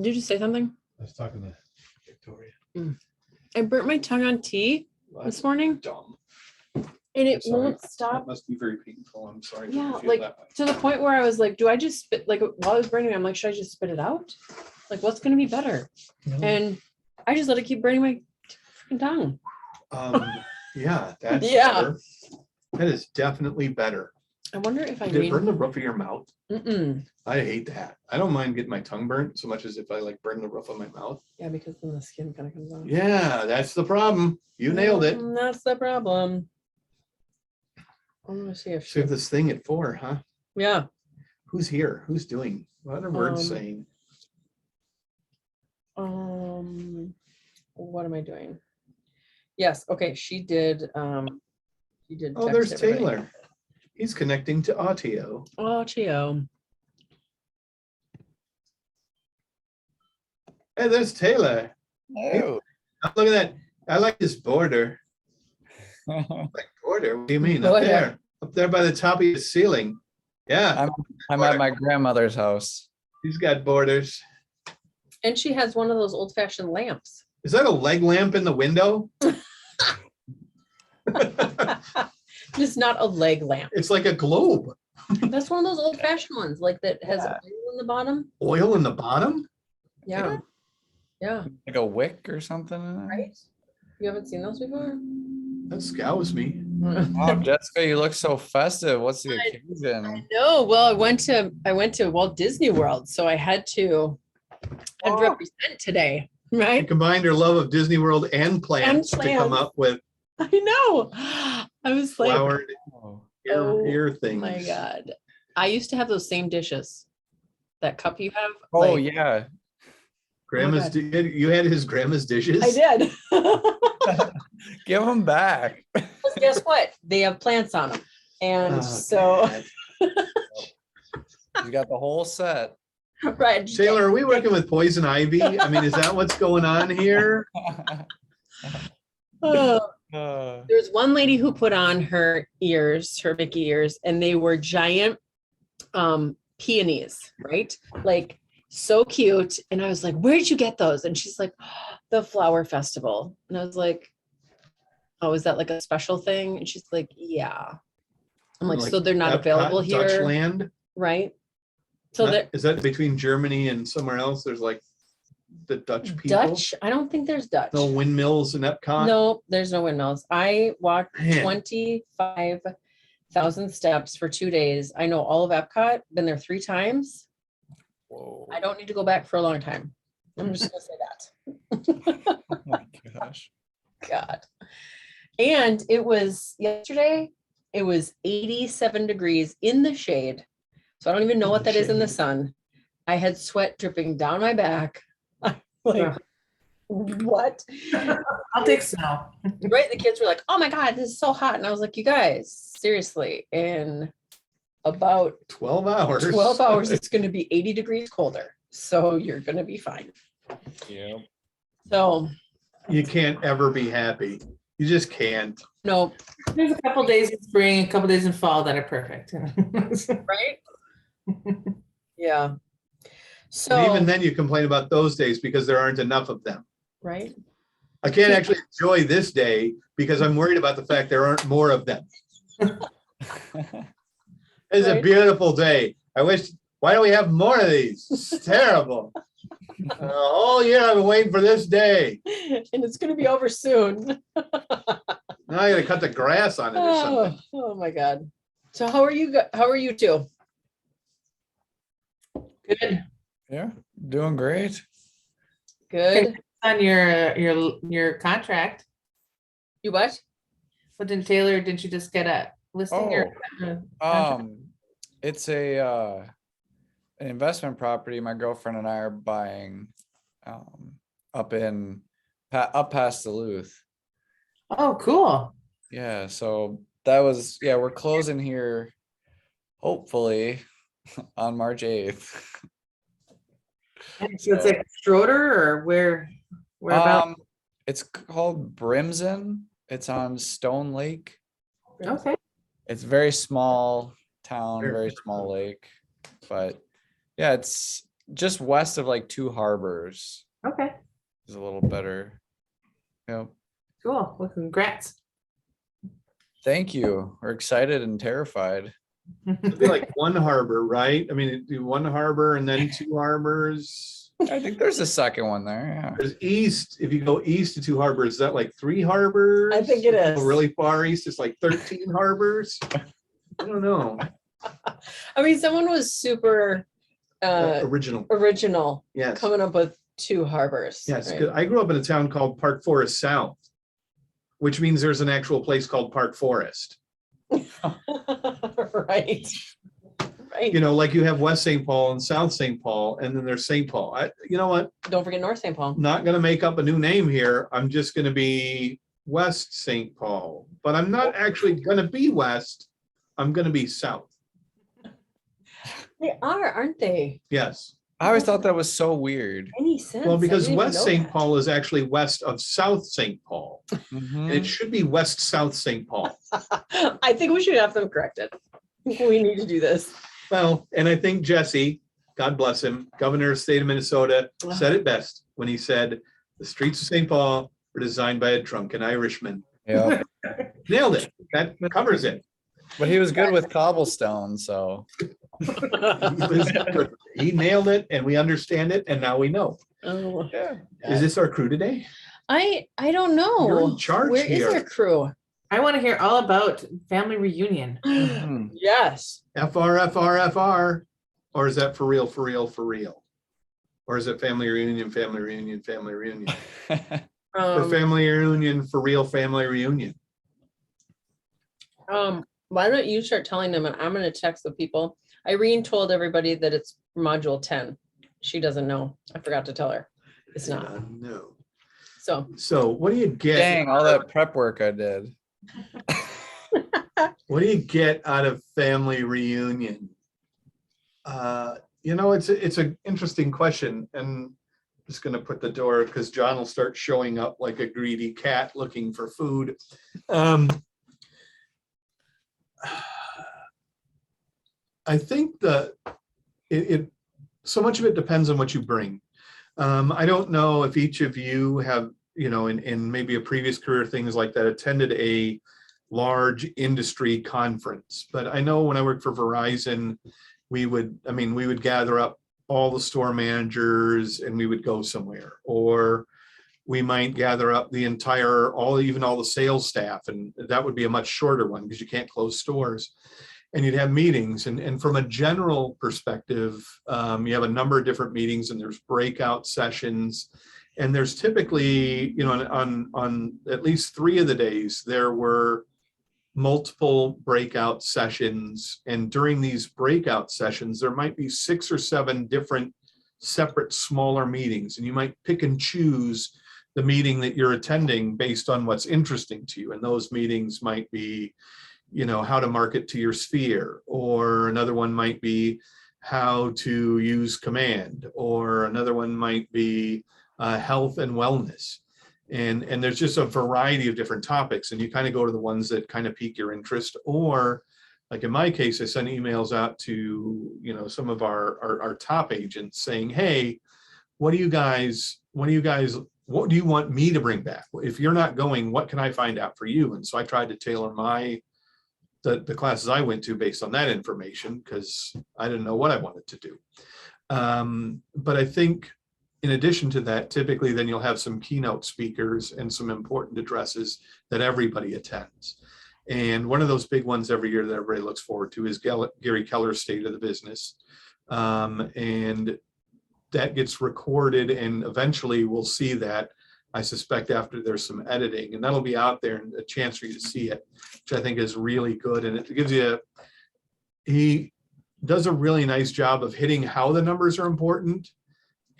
Did you say something? I was talking to Victoria. I burnt my tongue on tea this morning Dumb. and it Sorry. won't That stop. must be very painful. I'm sorry. that Yeah, you feel like that way. to the point where I was like, do I just spit, like while I was burning, I'm like, should I just spit it out? Like, what's gonna be better? No. And I just let it keep burning my freaking tongue. Yeah, that's Yeah. better. That is definitely better. I wonder if I Did it read. burn the roof of your mouth? Mm-mm. I hate that. I don't mind getting my tongue burnt so much as if I like burn the roof of my mouth. Yeah, because then the skin kind of comes out. Yeah, that's the problem. You nailed it. That's the problem. I'm gonna see if So she. you have this thing at 4, huh? Yeah. Who's here? Who's doing? What are words Um, saying? What am I doing? Yes. Okay. She did. She did. Oh, text there's everybody. Taylor. He's connecting to audio. Oh, Chio. Hey, there's Taylor. Oh. Oh, look at that. I like this border. Like border? What do you mean? Up Border. there. Up there by the top of the ceiling. Yeah, I'm at my grandmother's house. he's got borders. And she has one of those old-fashioned lamps. Is that a leg lamp in the window? It's not a leg lamp. It's like a globe. That's one of those old-fashioned ones, like that has Yeah. oil in the bottom. Oil in the bottom? Yeah. Yeah. Like a wick or something. in there? Right. You haven't seen those before? That scows me. Oh, Jessica, you look so festive. What's the occasion? No, well, I went to Walt Disney World, so I had to Oh. represent today, She right? combined her love of Disney World and plants to come plants. up with I know. I was like, flowered Oh. Oh ear oh things. my God. I used to have those same dishes. That cup you have. Oh, like, yeah. Grandma's, God. you had his grandma's dishes? I did. Give them back. Because guess what? They have plants on them. And Oh, so, God. You got the whole set. right. Taylor, are we working with poison ivy? I mean, is that what's going on here? Oh, Uh, there's one lady who put on her ears, her Mickey ears, and they were giant peonies, right? Like so cute. And I was like, where'd you get those? And she's like, the flower festival. And I was like, oh, is that like a special thing? And she's like, yeah. I'm like, so they're not Epcot, available here, Dutchland? right? So they're Is that between Germany and somewhere else? There's like the Dutch people? Dutch. I don't think there's Dutch. No windmills in Epcot? No, there's no windmills. I walked Man. 25,000 steps for 2 days. I know all of Epcot, been there 3 times. whoa. I don't need to go back for a long time. I'm just gonna say that. Oh my gosh. God. And it was yesterday, it was 87 degrees in the shade. So I don't even know In what the that is in the shade. sun. I had sweat dripping down my back. Like, what? I'll take snow. Right? The kids were like, oh my God, this is so hot. And I was like, you guys, seriously, in about 12 hours. 12 hours, it's going to be 80 degrees colder. So you're going to be fine. Yeah. So, You can't ever be happy. You just can't. no, There's a couple days in spring, a couple days in fall that are perfect. right? Yeah. And So, even then you complain about those days because there aren't enough of them. right? I can't actually enjoy this day because I'm worried about the fact there aren't more of them. It's a Right. beautiful day. Why don't we have more of these? It's terrible. All year I've been waiting for this day. And it's going to be over soon. Now I gotta cut the grass on it or something. Oh my God. So how are you? How are you two? Good. Yeah, doing great. Good. On your contract, You what? but then Taylor, didn't you just get a listing or? contract? It's an investment property my girlfriend and I are buying up past Duluth. Oh, cool. Yeah, so that was, yeah, we're closing here hopefully on March 8th. So it's like Schroeder or where about? It's called Brimson. It's on Stone Lake. Okay. It's very small town, Very very small lake, but yeah, it's just west of like Two Harbors Okay, is a little better. Yep. cool. Well, congrats. Thank you. We're excited and terrified. It'd be like one harbor, right? I mean, it'd be one harbor and then two harbors. I think there's a second one there. Yeah. There's east, if you go east to two harbors, is that like three harbors? I think it If you go is. Really far east, it's like 13 harbors. I don't know. I mean, someone was super Original, original yes. coming up with two harbors. Yes, right? 'cause I grew up in a town called Park Forest South, which means there's an actual place called Park Forest. Right. Right. You know, like you have West St. Paul and South St. Paul, and then there's St. Paul. You know what? Don't forget North St. Paul. Not gonna make up a new name here. I'm just gonna be West St. Paul, but I'm not actually gonna be west. I'm gonna be south. They are, aren't they? Yes. I always thought that was so weird. Any sense? Well, I because didn't even West know St. that. Paul is actually west of South St. Paul. Mhm. And it should be West South St. Paul. I think we should have them corrected. We need to do this. Well, and I think Jesse, God bless him, governor of the state of Minnesota, said it best when he said, the streets of St. Paul were designed by a drunken Irishman. Yep. Nailed it. That covers it. But he was good with cobblestone, so He nailed it and we understand it and now we know. Oh, yeah. Is this our crew today? I don't know. You're in charge Where is here. our crew? I want to hear all about family reunion. Mhm. Yes. FR. Or is that for real, for real, for real? Or is it family reunion, family reunion, family reunion? For family reunion, for real family reunion. Why don't you start telling them and I'm gonna text the people. Irene told everybody that it's module 10. She doesn't know. I forgot to tell her. It's not. No. So So what do you get? Dang, all that prep work I did. What do you get out of family reunion? You know, it's an interesting question, and I'm just going to put the door because John will start showing up like a greedy cat looking for food. I think that so much of it depends on what you bring. I don't know if each of you have, you know, in maybe a previous career, things like that, attended a large industry conference. But I know when I worked for Verizon, we would gather up all the store managers and we would go somewhere, or we might gather up the entire, even all the sales staff, and that would be a much shorter one because you can't close stores. And you'd have meetings, and from a general perspective, you have a number of different meetings, and there's breakout sessions, and there's typically, you know, on at least 3 of the days, there were multiple breakout sessions, and during these breakout sessions, there might be 6 or 7 different separate smaller meetings, and you might pick and choose the meeting that you're attending based on what's interesting to you, and those meetings might be, you know, how to market to your sphere, or another one might be how to use command, or another one might be health and wellness. And there's just a variety of different topics, and you kind of go to the ones that kind of pique your interest. Or like in my case, I send emails out to, you know, some of our top agents saying, hey, what do you want me to bring back? If you're not going, what can I find out for you? And so I tried to tailor the classes I went to based on that information, because I didn't know what I wanted to do. But I think in addition to that, typically then you'll have some keynote speakers and some important addresses that everybody attends. And one of those big ones every year that everybody looks forward to is Gary Keller's State of the Business. And that gets recorded, and eventually we'll see that, I suspect, after there's some editing, and that'll be out there and a chance for you to see it, which I think is really good. And it gives you, he does a really nice job of hitting how the numbers are important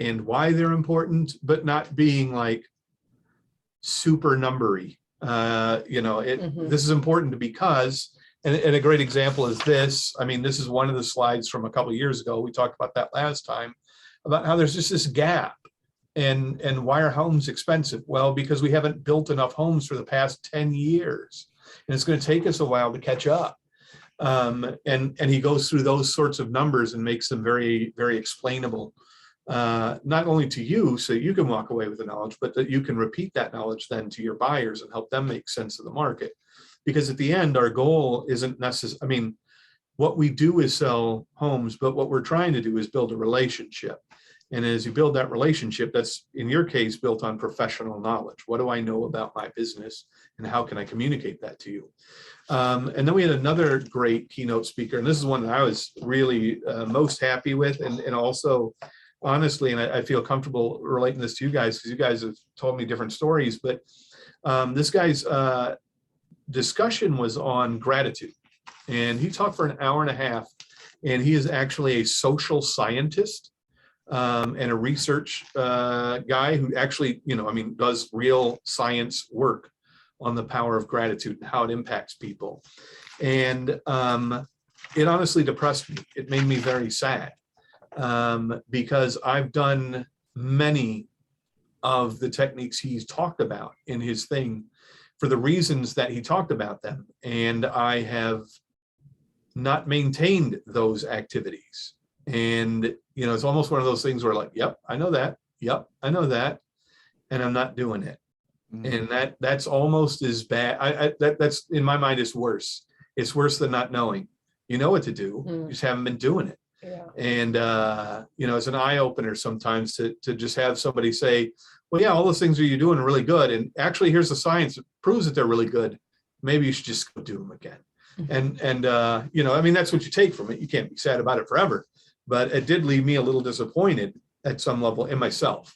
and why they're important, but not being like super numbery. You know, this is important because, and a great example is this. I mean, this is one of the slides from a couple of years ago. We talked about that last time, about how there's just this gap. And why are homes expensive? Well, because we haven't built enough homes for the past 10 years. And it's going to take us a while to catch up. And he goes through those sorts of numbers and makes them very, very explainable. not only to you so you can walk away with the knowledge, but that you can repeat that knowledge then to your buyers and help them make sense of the market. Because at the end, our goal isn't necessarily, I mean, what we do is sell homes, but what we're trying to do is build a relationship. And as you build that relationship, that's in your case built on professional knowledge. What do I know about my business and how can I communicate that to you? And then we had another great keynote speaker, and this is one that I was really most happy with, and also honestly, and I feel comfortable relating this to you guys because you guys have told me different stories, but this guy's discussion was on gratitude. And he talked for an hour and a half, and he is actually a social scientist and a research guy who actually, does real science work on the power of gratitude and how it impacts people. And it honestly depressed me. It made me very sad because I've done many of the techniques he's talked about in his thing for the reasons that he talked about them. And I have not maintained those activities. And, it's almost one of those things where like, yep, I know that. Yep, I know that. And I'm not doing it. Mhm. And that's almost as bad. That's in my mind is worse. It's worse than not knowing. You know what to do. You just haven't been doing it. Yeah. And, it's an eye opener sometimes to just have somebody say, well, yeah, all those things that you're doing are really good. And actually, here's the science that proves that they're really good. Maybe you should just go do them again. And that's what you take from it. You can't be sad about it forever. But it did leave me a little disappointed at some level in myself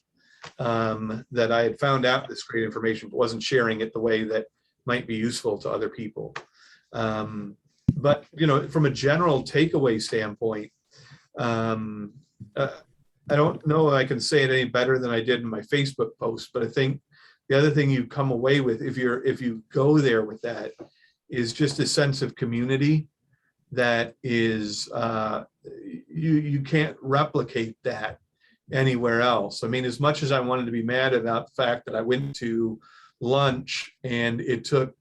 that I had found out this great information, but wasn't sharing it the way that might be useful to other people. But, from a general takeaway standpoint, I don't know if I can say it any better than I did in my Facebook post, but I think the other thing you come away with, if you go there with that, is just a sense of community that is, you can't replicate that anywhere else. I mean, as much as I wanted to be mad about the fact that I went to lunch and it took,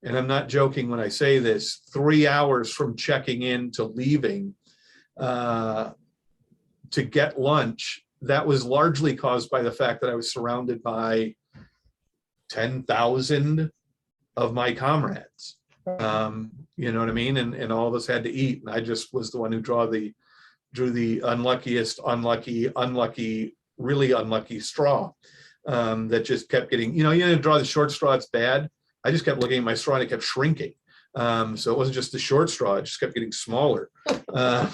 and I'm not joking when I say this, 3 hours from checking in to leaving to get lunch, that was largely caused by the fact that I was surrounded by 10,000 of my comrades. You know what I mean? And all of us had to eat. And I just was the one who drew the unluckiest, unlucky, really unlucky straw that just kept getting, you didn't draw the short straw, it's bad. I just kept looking at my straw and it kept shrinking. So it wasn't just the short straw, it just kept getting smaller.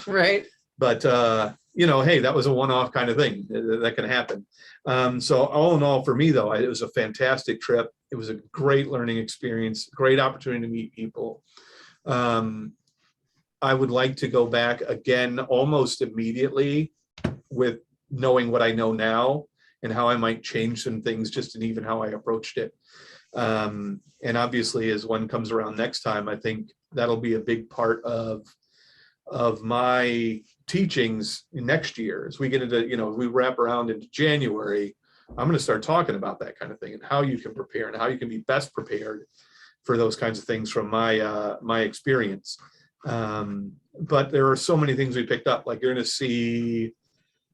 Right. But, hey, that was a one-off kind of thing that can happen. So all in all, for me, though, it was a fantastic trip. It was a great learning experience, great opportunity to meet people. I would like to go back again almost immediately with knowing what I know now and how I might change some things just in even how I approached it. And obviously, as one comes around next time, I think that'll be a big part of my teachings next year. As we get into, we wrap around into January, I'm going to start talking about that kind of thing and how you can prepare and how you can be best prepared for those kinds of things from my experience. But there are so many things we picked up. Like you're going to see,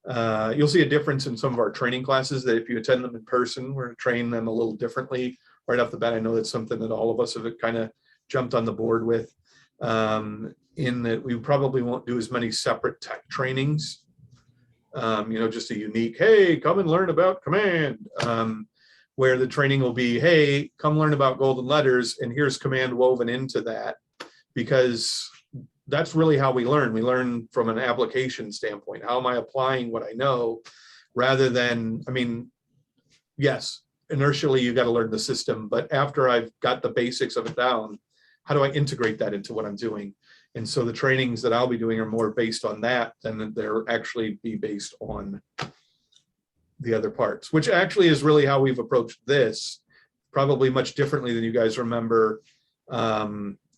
you'll see a difference in some of our training classes that if you attend them in person, we're going to train them a little differently right off the bat. I know that's something that all of us have kind of jumped on the board with. In that we probably won't do as many separate tech trainings, just a unique, hey, come and learn about command, where the training will be, hey, come learn about golden letters, and here's command woven into that, because that's really how we learn. We learn from an application standpoint. How am I applying what I know rather than, yes, inertially, you got to learn the system, but after I've got the basics of it down, how do I integrate that into what I'm doing? And so the trainings that I'll be doing are more based on that than they're actually be based on the other parts, which actually is really how we've approached this, probably much differently than you guys remember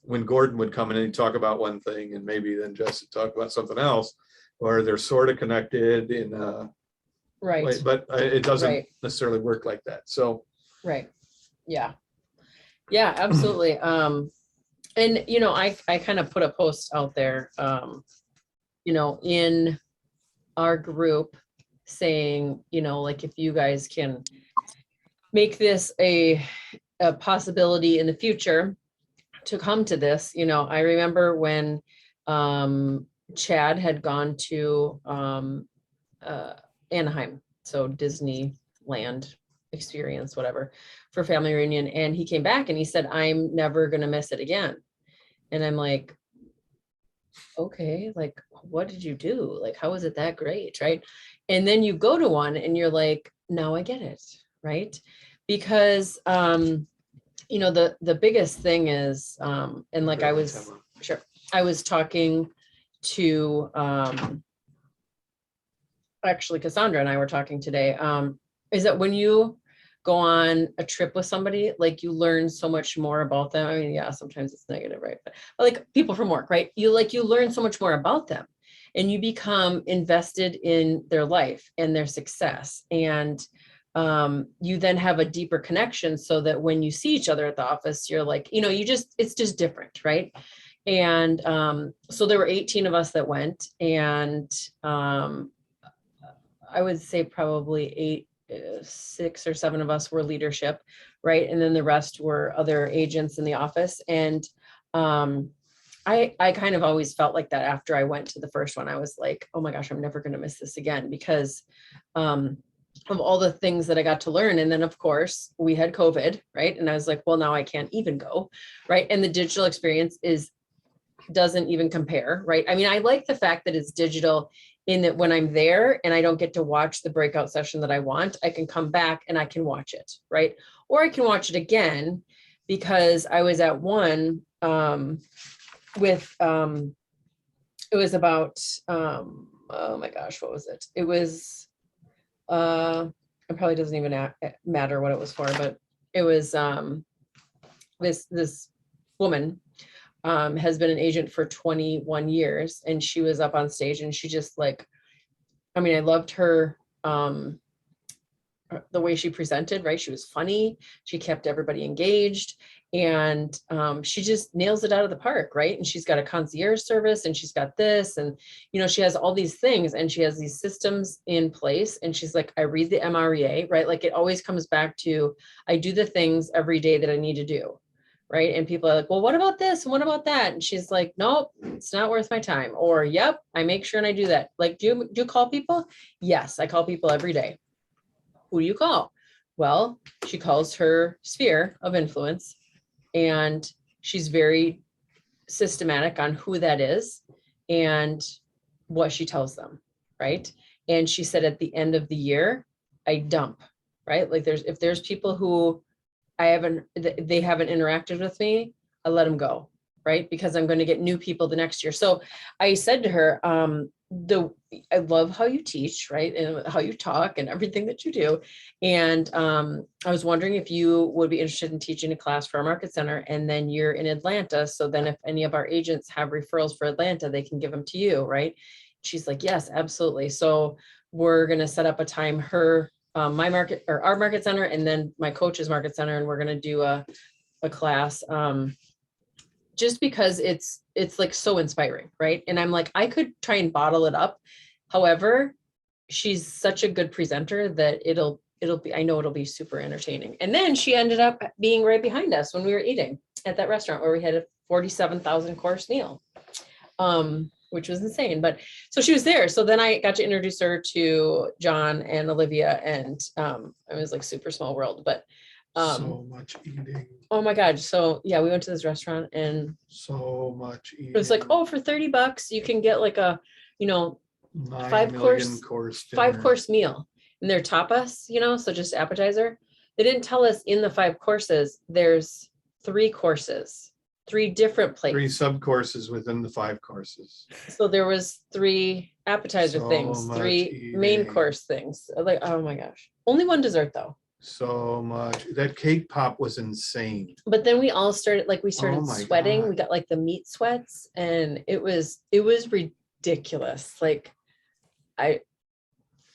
when Gordon would come in and he'd talk about one thing and maybe then Jess would talk about something else, or they're sort of connected in a Right. way, but it doesn't Right. necessarily work like that. So Right. Yeah. Yeah, absolutely. And, I kind of put a post out there, in our group saying, you know, like if you guys can make this a possibility in the future to come to this, you know, I remember when Chad had gone to Anaheim, so Disneyland experience, whatever, for family reunion. And he came back and he said, I'm never going to miss it again. And I'm like, okay, like, what did you do? Like, how was it that great? Right. And then you go to one and you're like, now I get it. Right. Because, you know, the biggest thing is, and like I was, sure, I was talking to, actually Cassandra and I were talking today, is that when you go on a trip with somebody, like you learn so much more about them. I mean, yeah, sometimes it's negative, right? But like people from work, right? You learn so much more about them and you become invested in their life and their success. And you then have a deeper connection so that when you see each other at the office, you're like, you know, it's just different, right? And so there were 18 of us that went, and I would say probably 6 or 7 of us were leadership, right? And then the rest were other agents in the office. And I kind of always felt like that after I went to the first one. I was like, oh my gosh, I'm never going to miss this again because of all the things that I got to learn. And then of course we had COVID, right? And I was like, well, now I can't even go, right? And the digital experience doesn't even compare, right? I mean, I like the fact that it's digital in that when I'm there and I don't get to watch the breakout session that I want, I can come back and I can watch it, right? Or I can watch it again because I was at one with, it was about, oh my gosh, what was it? It was, it probably doesn't even matter what it was for, but it was this woman has been an agent for 21 years, and she was up on stage and she just like, I mean, I loved her, the way she presented, right? She was funny. She kept everybody engaged, and she just nails it out of the park, right? And she's got a concierge service, and she's got this, and you know, she has all these things, and she has these systems in place. And she's like, I read the MREA, right? Like it always comes back to, I do the things every day that I need to do. Right. And people are like, well, what about this? And what about that? And she's like, nope, it's not worth my time. Or, yep, I make sure and I do that. Like, do you call people? Yes, I call people every day. Who do you call? Well, she calls her sphere of influence, and she's very systematic on who that is and what she tells them. Right. And she said at the end of the year, I dump, right? Like if there's people who they haven't interacted with me, I let them go, right? Because I'm going to get new people the next year. So I said to her, I love how you teach, right? And how you talk and everything that you do. And I was wondering if you would be interested in teaching a class for our market center, and then you're in Atlanta. So then if any of our agents have referrals for Atlanta, they can give them to you, right? She's like, yes, absolutely. So we're going to set up a time, my market or our market center, and then my coach's market center, and we're going to do a class just because it's like so inspiring, right? And I'm like, I could try and bottle it up. However, she's such a good presenter that it'll be, I know it'll be super entertaining. And then she ended up being right behind us when we were eating at that restaurant where we had a 47,000 course meal, which was insane. But so she was there. So then I got to introduce her to John and Olivia, and it was like super small world, but so much eating. Oh my God. So yeah, we went to this restaurant, and So much eating. it was like, oh, for $30 you can get like a, you know, 9 5 million course dinner. 5-course meal, and they're tapas, you know, so just appetizer. They didn't tell us in the 5 courses, there's 3 courses, 3 different plates. 3 sub-courses within the 5 courses. So there was 3 appetizer So things, much 3 main eating. course things. Like, oh my gosh. Only 1 dessert though. So much. That cake pop was insane. But then we all started, like we started Oh my sweating. God. We got like the meat sweats, and it was ridiculous. Like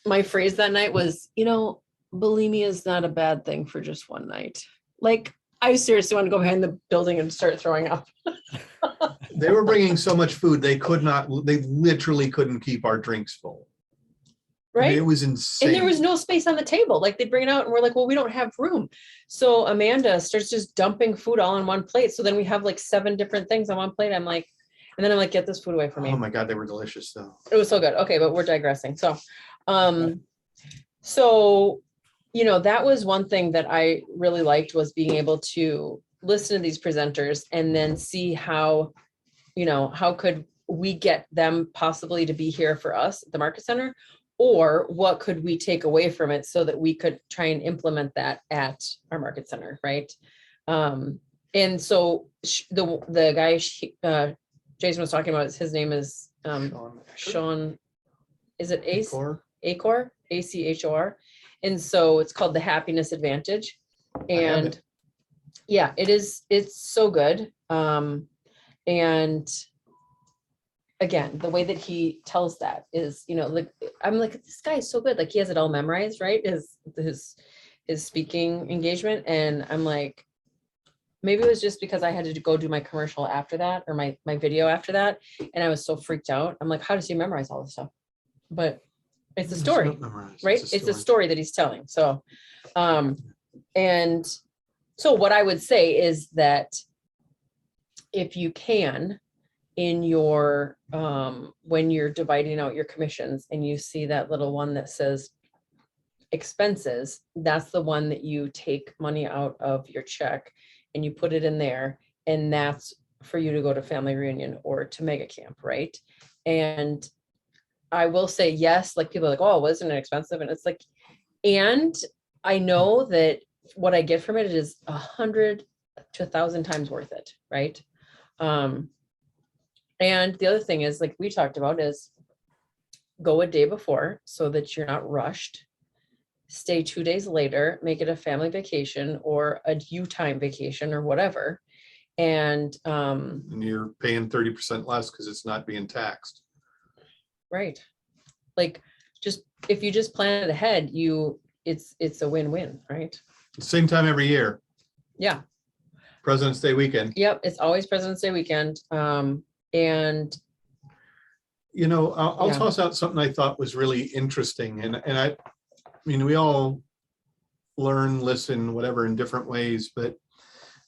my phrase that night was, you know, bulimia is not a bad thing for just one night. Like I seriously want to go behind the building and start throwing up. They were bringing so much food, they literally couldn't keep our drinks full. right? It was And insane. there was no space on the table. Like they bring it out and we're like, well, we don't have room. So Amanda starts just dumping food all on one plate. So then we have like 7 different things on one plate. I'm like, and then I'm like, get this food away from me. Oh my God, they were delicious though. It was so good. Okay, but we're digressing. So, that was one thing that I really liked, was being able to listen to these presenters and then see how, how could we get them possibly to be here for us at the Market Center, or what could we take away from it so that we could try and implement that at our Market Center, right? And so the guy Jason was talking about, his name is Sean, is it Ace? Acor, ACHOR. And so it's called the Happiness Advantage. And yeah, it's so good. And again, the way that he tells that is, like, I'm like, this guy is so good. Like he has it all memorized, right? His speaking engagement. And I'm like, maybe it was just because I had to go do my commercial after that, or my video after that. And I was so freaked out. I'm like, how does he memorize all this stuff? But it's a story, right? It's a story that he's telling. So, and so what I would say is that if you can, in your, when you're dividing out your commissions and you see that little one that says expenses, that's the one that you take money out of your check and you put it in there. And that's for you to go to family reunion or to mega camp, right? And I will say, yes, like people are like, oh, wasn't it expensive? And it's like, and I know that what I get from it is 100 to 1,000 times worth it, right? And the other thing is, like we talked about, is go a day before so that you're not rushed. Stay 2 days later, make it a family vacation or a you time vacation or whatever. And you're paying 30% less because it's not being taxed. Right. Like, just if you just plan it ahead, it's a win-win, right? Same time every year. Yeah. President's Day weekend. Yep. It's always President's Day weekend. And I'll Yeah. toss out something I thought was really interesting. And I mean, we all learn, listen, whatever, in different ways, but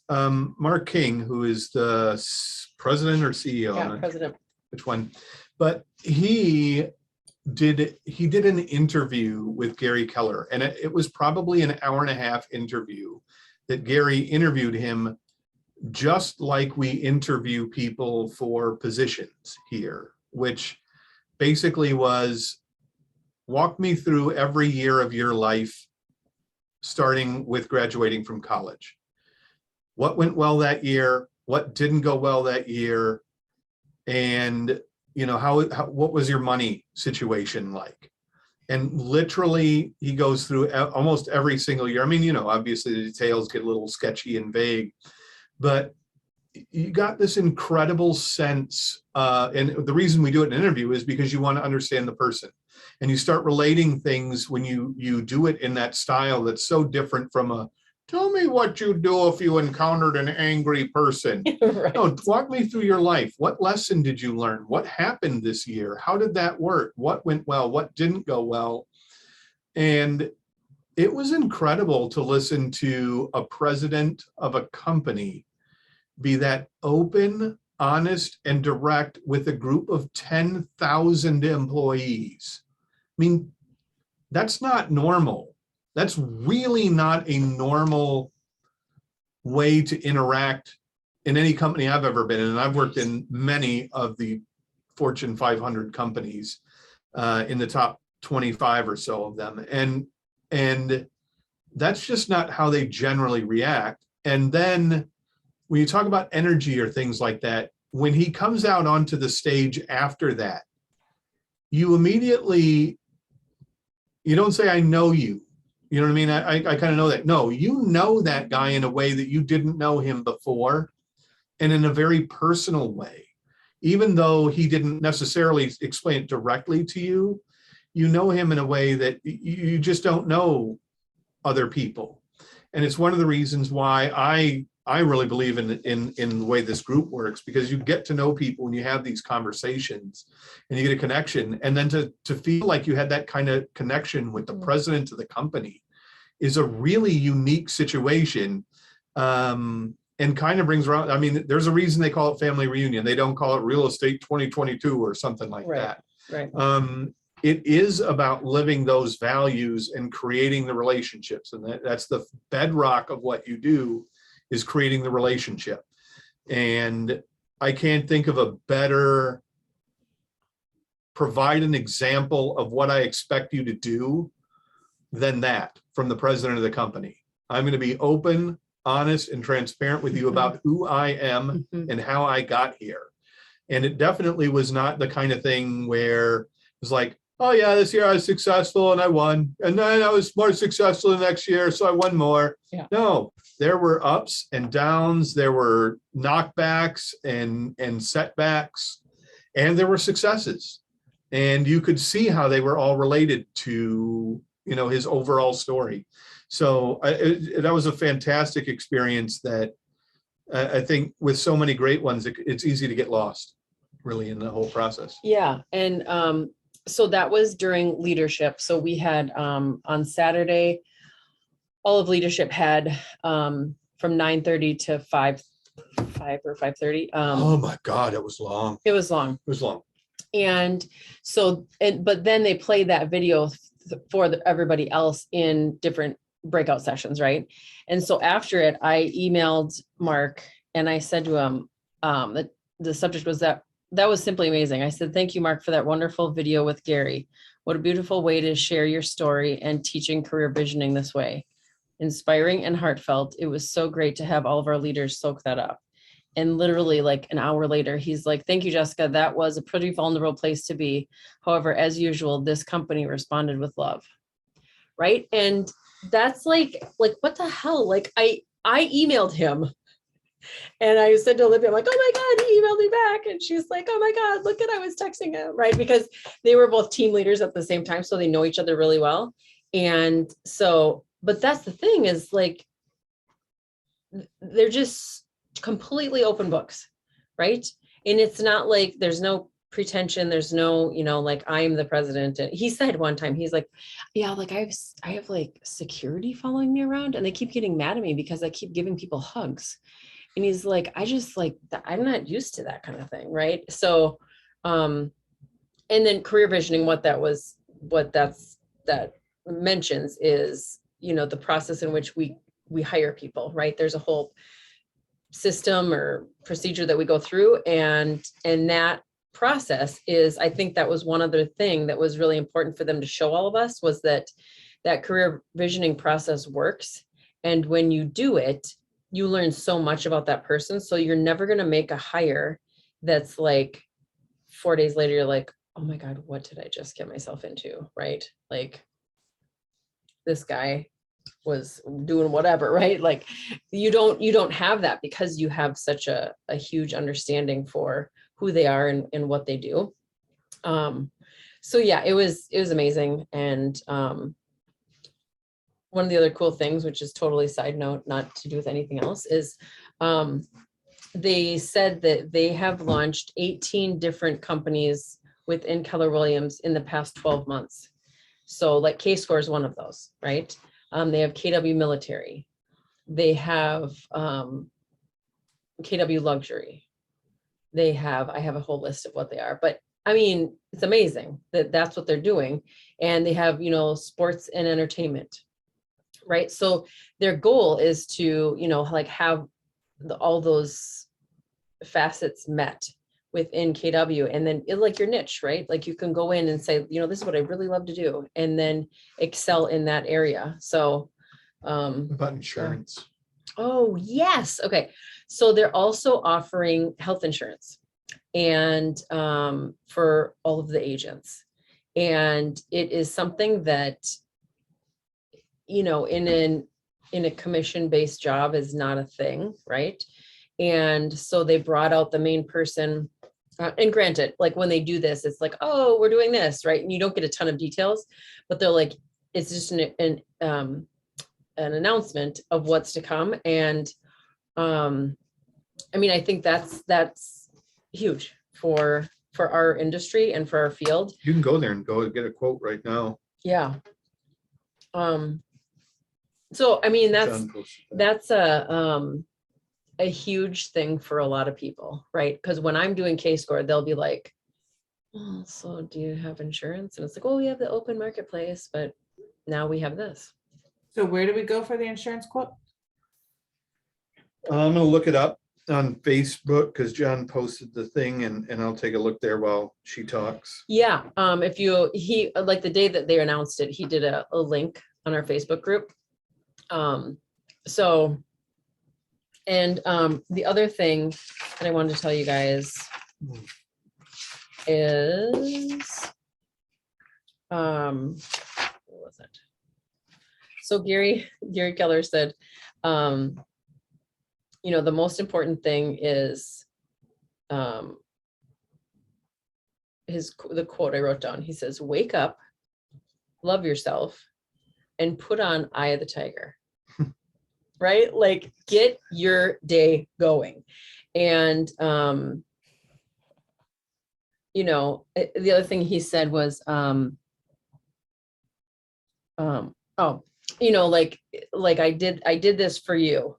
Mark King, who is the president or CEO, yeah, president. which one, but he did an interview with Gary Keller, and it was probably an 1.5-hour interview that Gary interviewed him just like we interview people for positions here, which basically was, walk me through every year of your life, starting with graduating from college. What went well that year? What didn't go well that year? And how what was your money situation like? And literally, he goes through almost every single year. I mean, obviously the details get a little sketchy and vague, but you got this incredible sense. And the reason we do it in an interview is because you want to understand the person, and you start relating things when you do it in that style that's so different from a, tell me what you do if you encountered an angry person. Right. No, walk me through your life. What lesson did you learn? What happened this year? How did that work? What went well? What didn't go well? And it was incredible to listen to a president of a company be that open, honest, and direct with a group of 10,000 employees. I mean, that's not normal. That's really not a normal way to interact in any company I've ever been in. And I've worked in many of the Fortune 500 companies, in the top 25 or so of them. And that's just not how they generally react. And then when you talk about energy or things like that, when he comes out onto the stage after that, you immediately, you don't say, I know you. You know what I mean? I kind of know that. No, you know that guy in a way that you didn't know him before, and in a very personal way. Even though he didn't necessarily explain it directly to you, you know him in a way that you just don't know other people. And it's one of the reasons why I really believe in the way this group works, because you get to know people when you have these conversations and you get a connection. And then to feel like you had that kind of connection with the president of the company is a really unique situation. And kind of brings around, I mean, there's a reason they call it family reunion. They don't call it real estate 2022 or something like Right. that. Right. It is about living those values and creating the relationships. And that's the bedrock of what you do, is creating the relationship. And I can't think of a better provide an example of what I expect you to do than that from the president of the company. I'm going to be open, honest, and transparent with you about who I am and how I got here. And it definitely was not the kind of thing where it was like, oh yeah, this year I was successful and I won. And then I was more successful the next year, so I won more. Yeah. No, there were ups and downs. There were knockbacks and setbacks, and there were successes. And you could see how they were all related to, his overall story. So that was a fantastic experience that I think with so many great ones, it's easy to get lost really in the whole process. Yeah. And so that was during leadership. So we had on Saturday, all of leadership had from 9:30 to 5 or 5:30. Oh my God, it was long. It was long. It was long. And so, but then they played that video for everybody else in different breakout sessions, right? And so after it, I emailed Mark and I said to him that the subject was that was simply amazing. I said, thank you, Mark, for that wonderful video with Gary. What a beautiful way to share your story and teaching career visioning this way. Inspiring and heartfelt. It was so great to have all of our leaders soak that up. And literally like an hour later, he's like, thank you, Jessica. That was a pretty vulnerable place to be. However, as usual, this company responded with love. Right. And that's like, what the hell? Like I emailed him and I said to Olivia, I'm like, oh my God, he emailed me back. And she's like, oh my God, look at, I was texting him. Right. Because they were both team leaders at the same time. So they know each other really well. And so, but that's the thing is like, they're just completely open books, right? And it's not like there's no pretension, there's no, like I'm the president. And he said one time, he's like, yeah, like I have like security following me around and they keep getting mad at me because I keep giving people hugs. And he's like, I just like, I'm not used to that kind of thing, right? So, and then career visioning, that mentions is, the process in which we hire people, right? There's a whole system or procedure that we go through, and that process is, I think that was one other thing that was really important for them to show all of us, was that career visioning process works. And when you do it, you learn so much about that person. So you're never going to make a hire that's like 4 days later, you're like, oh my God, what did I just get myself into? Right? Like this guy was doing whatever, right? Like you don't have that because you have such a huge understanding for who they are and what they do. So yeah, it was amazing. And one of the other cool things, which is totally side note, not to do with anything else, is they said that they have launched 18 different companies within Keller Williams in the past 12 months. So like K-Score is one of those, right? They have KW Military. They have KW Luxury. I have a whole list of what they are, but I mean, it's amazing that that's what they're doing. And they have, sports and entertainment, right? So their goal is to, like have all those facets met within KW, and then like your niche, right? Like you can go in and say, this is what I really love to do, and then excel in that area. So About insurance. oh yes. Okay. So they're also offering health insurance and for all of the agents. And it is something that, in a commission-based job is not a thing, right? And so they brought out the main person, and granted, like when they do this, it's like, oh, we're doing this, right? And you don't get a ton of details, but they're like, it's just an announcement of what's to come. And I mean, I think that's huge for our industry and for our field. You can go there and go get a quote right now. Yeah. So, I mean, John posted that. that's a huge thing for a lot of people, right? Because when I'm doing K-Score, they'll be like, oh, so do you have insurance? And it's like, oh, we have the open marketplace, but now we have this. So where do we go for the insurance quote? I'm gonna look it up on Facebook because John posted the thing and I'll take a look there while she talks. Yeah, if he, like the day that they announced it, he did a link on our Facebook group. So, and the other thing that I wanted to tell you guys is, what was it? So Gary Keller said, you know, the most important thing is, the quote I wrote down, he says, wake up, love yourself, and put on Eye of the Tiger. Right? Like, get your day going. And, you know, the other thing he said was, oh, you know, like I did this for you,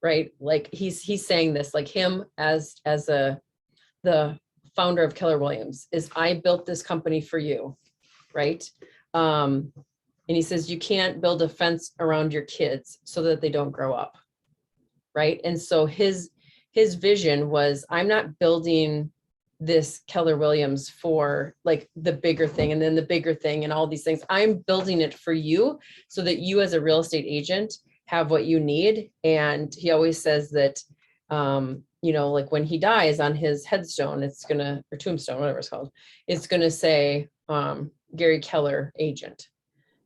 right? Like he's saying this, like him as the founder of Keller Williams is, I built this company for you, right? And he says, you can't build a fence around your kids so that they don't grow up, right? And so his vision was, I'm not building this Keller Williams for like the bigger thing and then the bigger thing and all these things. I'm building it for you so that you as a real estate agent have what you need. And he always says that, you know, like when he dies, on his headstone, it's gonna, or tombstone, whatever it's called, it's gonna say Gary Keller agent,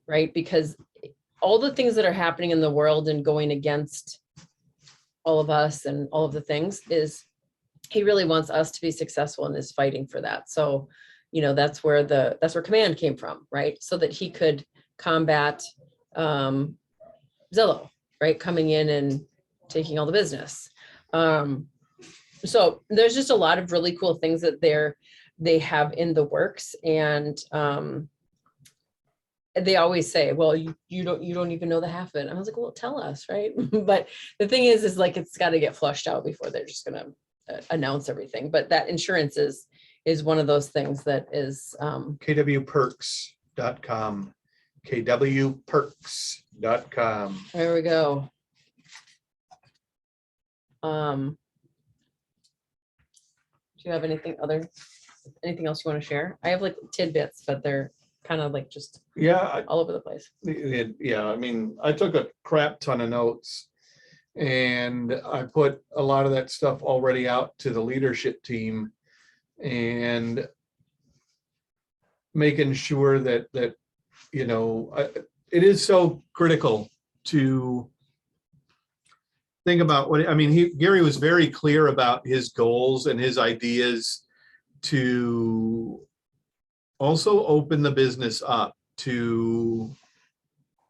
right? Because all the things that are happening in the world and going against all of us and all of the things, is he really wants us to be successful and is fighting for that. So, you know, that's where Command came from, right? So that he could combat Zillow, right? Coming in and taking all the business. So there's just a lot of really cool things that they have in the works. And they always say, well, you don't even know the half of it. And I was like, well, tell us, right? But the thing is like, it's got to get flushed out before they're just going to announce everything. But that insurance is one of those things that is kwperks.com. kwperks.com. There we go. Do you have anything else you want to share? I have like tidbits, but they're kind of like just all over the place. Yeah, I mean, I took a crap ton of notes and I put a lot of that stuff already out to the leadership team, and making sure that you know, it is so critical to think about what, I mean, Gary was very clear about his goals and his ideas to also open the business up to,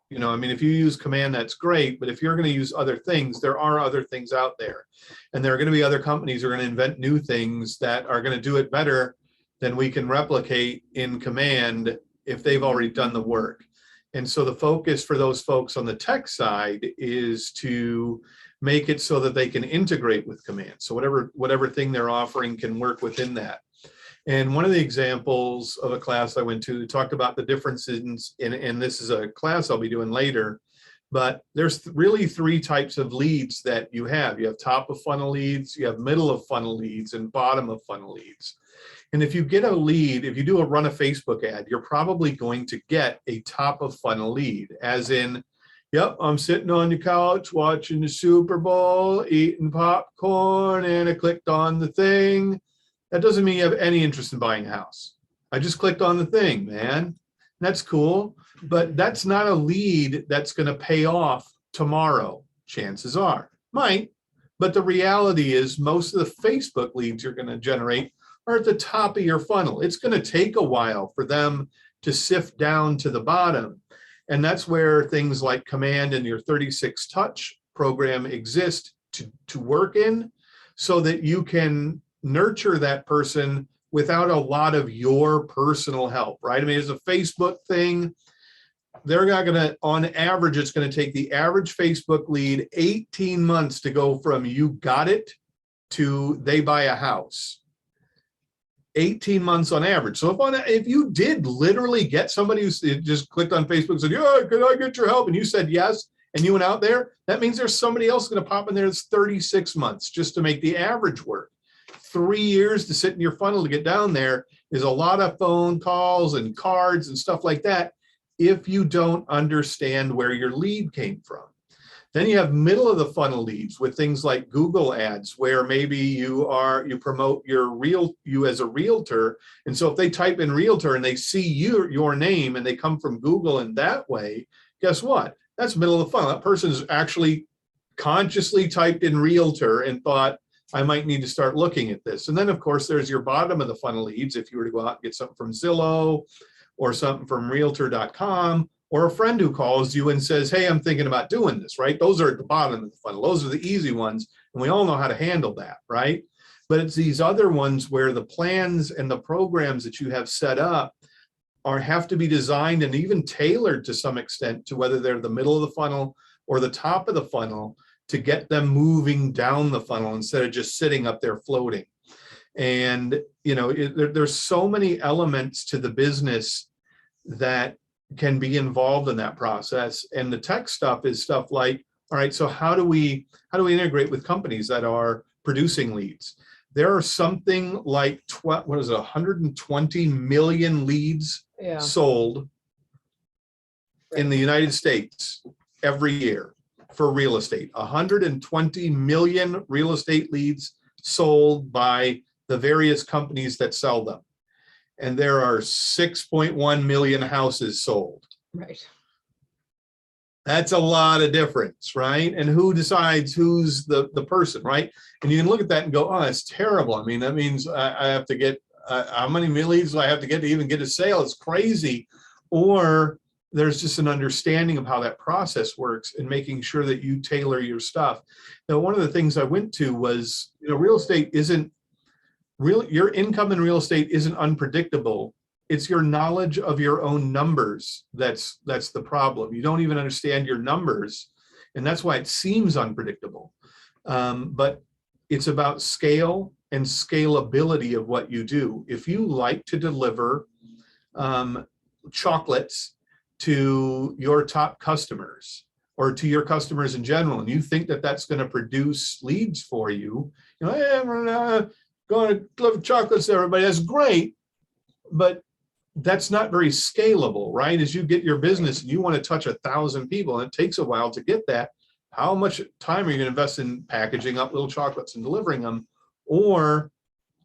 you know, I mean, if you use Command, that's great, but if you're going to use other things, there are other things out there, and there are going to be other companies who are going to invent new things that are going to do it better than we can replicate in Command if they've already done the work. And so the focus for those folks on the tech side is to make it so that they can integrate with Command. So whatever thing they're offering can work within that. And one of the examples of a class I went to talked about the differences and this is a class I'll be doing later, but there's really three types of leads that you have. You have top of funnel leads, you have middle of funnel leads, and bottom of funnel leads. And if you get a lead, if you run a Facebook ad, you're probably going to get a top of funnel lead, as in, yep, I'm sitting on the couch watching the Super Bowl, eating popcorn, and I clicked on the thing. That doesn't mean you have any interest in buying a house. I just clicked on the thing, man. That's cool, but that's not a lead that's going to pay off tomorrow. Chances are, might, but the reality is most of the Facebook leads you're going to generate are at the top of your funnel. It's going to take a while for them to sift down to the bottom. And that's where things like Command and your 36 Touch program exist to work in so that you can nurture that person without a lot of your personal help, right? I mean, it's a Facebook thing. They're not going to, on average, it's going to take the average Facebook lead 18 months to go from you got it to they buy a house. 18 months on average. So if you did literally get somebody who just clicked on Facebook and said, yeah, could I get your help? And you said yes, and you went out there, that means there's somebody else going to pop in there that's 36 months just to make the average work. 3 years to sit in your funnel to get down there is a lot of phone calls and cards and stuff like that if you don't understand where your lead came from. Then you have middle of the funnel leads with things like Google ads, where maybe you promote you as a realtor. And so if they type in realtor and they see your name and they come from Google in that way, guess what? That's middle of the funnel. That person's actually consciously typed in realtor and thought, I might need to start looking at this. And then of course, there's your bottom of the funnel leads. If you were to go out and get something from Zillow or something from realtor.com, or a friend who calls you and says, hey, I'm thinking about doing this, right? Those are at the bottom of the funnel. Those are the easy ones. And we all know how to handle that, right? But it's these other ones where the plans and the programs that you have set up have to be designed and even tailored to some extent to whether they're the middle of the funnel or the top of the funnel to get them moving down the funnel instead of just sitting up there floating. And, there's so many elements to the business that can be involved in that process. And the tech stuff is stuff like, all right, so how do we integrate with companies that are producing leads? There are something like 120 million leads sold in the United States every year for real estate. 120 million real estate leads sold by the various companies that sell them. And there are 6.1 million houses sold. Right. That's a lot of difference, right? And who decides who's the person, right? And you can look at that and go, oh, that's terrible. I mean, that means I have to get, how many leads do I have to get to even get a sale? It's crazy. Or there's just an understanding of how that process works and making sure that you tailor your stuff. Now, one of the things I went to was, real estate isn't, your income in real estate isn't unpredictable. It's your knowledge of your own numbers that's the problem. You don't even understand your numbers, and that's why it seems unpredictable. But it's about scale and scalability of what you do. If you like to deliver chocolates to your top customers or to your customers in general, and you think that that's going to produce leads for you, going to deliver chocolates to everybody, that's great, but that's not very scalable, right? As you get your business and you want to touch 1,000 people, and it takes a while to get that, how much time are you going to invest in packaging up little chocolates and delivering them? Or,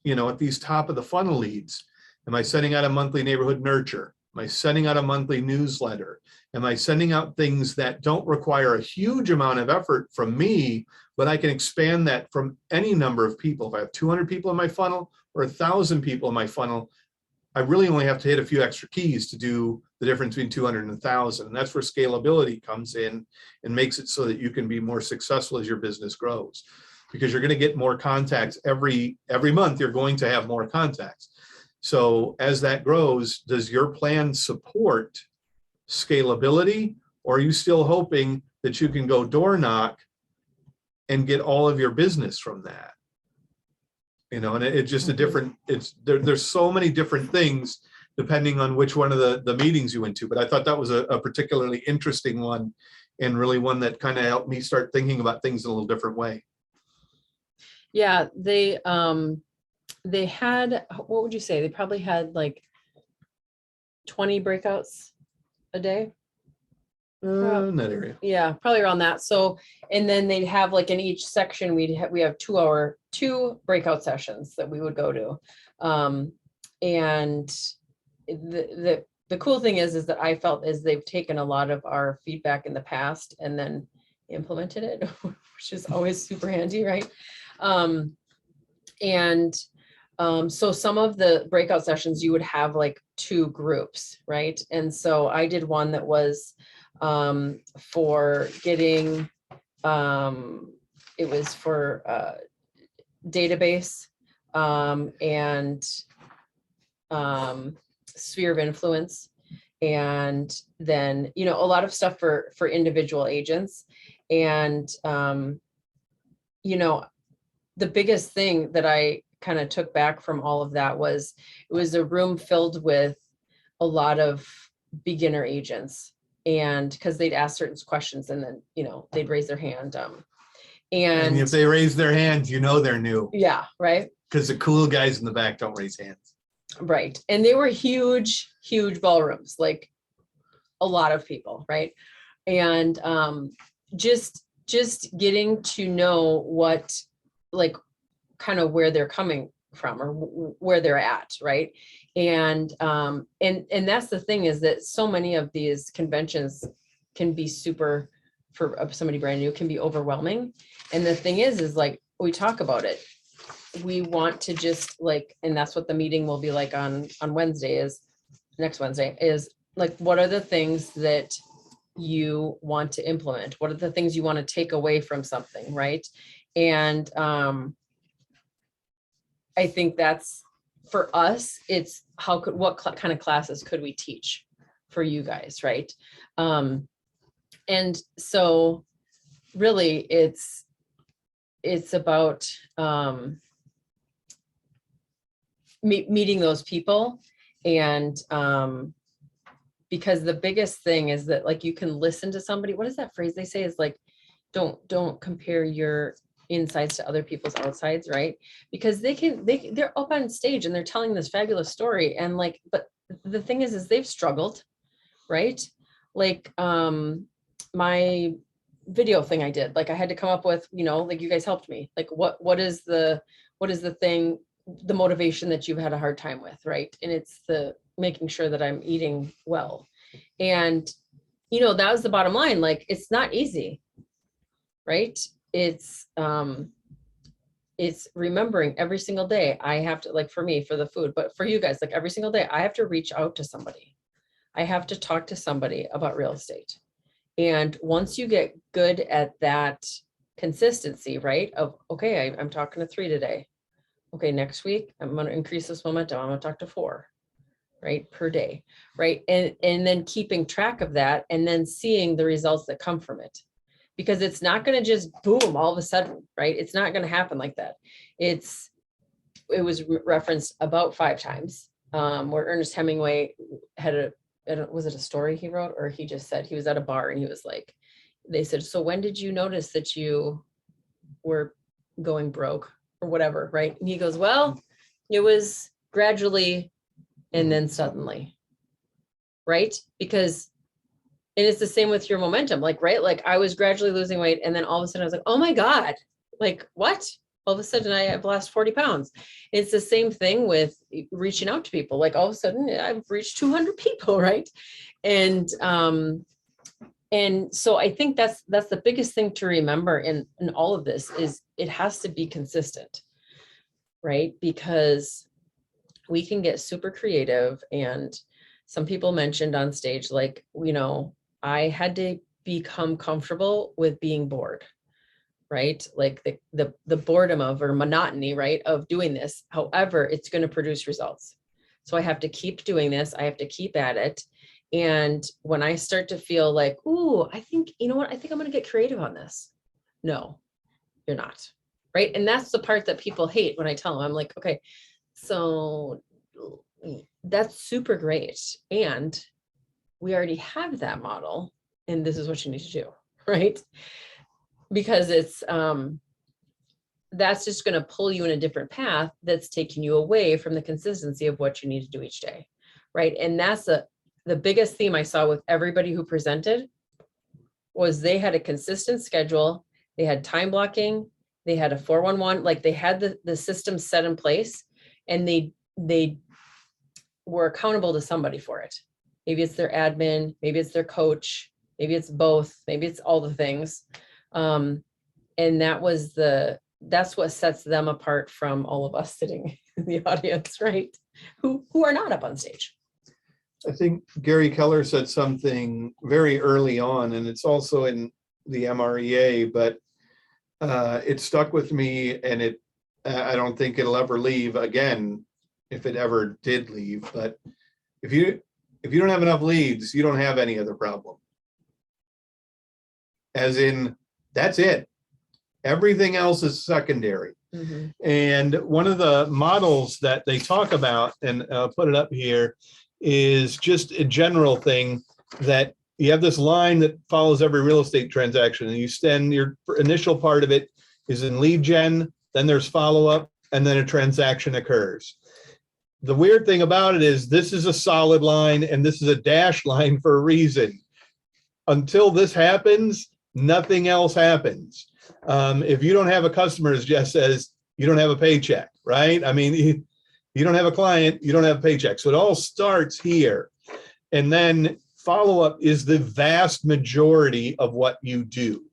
at these top of the funnel leads, am I sending out a monthly neighborhood nurture? Am I sending out a monthly newsletter? Am I sending out things that don't require a huge amount of effort from me, but I can expand that from any number of people? If I have 200 people in my funnel or 1,000 people in my funnel, I really only have to hit a few extra keys to do the difference between 200 and 1,000. And that's where scalability comes in and makes it so that you can be more successful as your business grows, because you're going to get more contacts every month. You're going to have more contacts. So as that grows, does your plan support scalability, or are you still hoping that you can go door knock and get all of your business from that? And it's just a different, there's so many different things depending on which one of the meetings you went to. But I thought that was a particularly interesting one, and really one that kind of helped me start thinking about things in a little different way. Yeah, they had, what would you say? They probably had like 20 breakouts a day. In that area. Yeah, probably around that. So, and then they'd have like in each section, we have 2 breakout sessions that we would go to. And the cool thing is that I felt is they've taken a lot of our feedback in the past and then implemented it, which is always super handy, right? So some of the breakout sessions you would have like 2 groups, right? And so I did one that was for getting it was for database and sphere of influence, and then a lot of stuff for individual agents. And the biggest thing that I kind of took back from all of that was it was a room filled with a lot of beginner agents, and because they'd ask certain questions and then they'd raise their hand, And if they raise their hands, they're new, yeah, right, because the cool guys in the back don't raise hands. right. And they were huge ballrooms, like a lot of people, right? And just getting to know what, like, kind of where they're coming from or where they're at, right? And that's the thing, is that so many of these conventions can be super, for somebody brand new, can be overwhelming. And the thing is like, we talk about it, we want to just like, and that's what the meeting will be like on Wednesday, is next Wednesday, is like, what are the things that you want to implement? What are the things you want to take away from something, right? And I think that's, for us, it's what kind of classes could we teach for you guys, right? And so really it's about meeting those people. And because the biggest thing is that, like, you can listen to somebody. What is that phrase they say, is like, don't compare your insides to other people's outsides, right? Because they're up on stage and they're telling this fabulous story, and like, but the thing is they've struggled, right? Like my video thing I did, like, I had to come up with, like, you guys helped me, like, what is the thing, the motivation that you've had a hard time with, right? And it's the making sure that I'm eating well. And that was the bottom line. Like, it's not easy, right? It's remembering every single day. I have to, like, for me, for the food, but for you guys, like, every single day I have to reach out to somebody. I have to talk to somebody about real estate. And once you get good at that consistency, right, of, okay, I'm talking to 3 today. Okay, next week I'm going to increase this momentum, I'm going to talk to 4, right, per day, right? And then keeping track of that, and then seeing the results that come from it. Because it's not going to just boom all of a sudden, right? It's not going to happen like that. It was referenced about 5 times, where Ernest Hemingway had was it a story he wrote, or he just said he was at a bar and he was like, they said, so when did you notice that you were going broke or whatever, right? And he goes, well, it was gradually and then suddenly, right? Because, and it's the same with your momentum, like, right? Like, I was gradually losing weight, and then all of a sudden I was like, oh my God, like, what? All of a sudden I've lost 40 pounds. It's the same thing with reaching out to people. Like, all of a sudden I've reached 200 people, right? And so I think that's the biggest thing to remember in all of this, is it has to be consistent, right? Because we can get super creative. And some people mentioned on stage, like, I had to become comfortable with being bored, right? Like the boredom of, or monotony, right, of doing this. However, it's going to produce results. So I have to keep doing this. I have to keep at it. And when I start to feel like, ooh, I think, I think I'm going to get creative on this. No, you're not. Right. And that's the part that people hate when I tell them. I'm like, okay, so that's super great. And we already have that model, and this is what you need to do, right? Because it's that's just going to pull you in a different path that's taking you away from the consistency of what you need to do each day, right? And that's the biggest theme I saw with everybody who presented, was they had a consistent schedule, they had time blocking, they had a 411, like, they had the system set in place, and they were accountable to somebody for it. Maybe it's their admin, maybe it's their coach, maybe it's both, maybe it's all the things. And that's what sets them apart from all of us sitting in the audience, right? Who are not up on stage. I think Gary Keller said something very early on, and it's also in the MREA, but it stuck with me, and I don't think it'll ever leave again, if it ever did leave. But if you don't have enough leads, you don't have any other problem. As in, that's it. Everything else is secondary. Mhm. And one of the models that they talk about, and I'll put it up here, is just a general thing that you have this line that follows every real estate transaction, and you spend your initial part of it is in lead gen, then there's follow-up, and then a transaction occurs. The weird thing about it is this is a solid line and this is a dashed line for a reason. Until this happens, nothing else happens. If you don't have a customer, as Jess says, you don't have a paycheck, right? I mean, you don't have a client, you don't have a paycheck. So it all starts here. And then follow-up is the vast majority of what you do.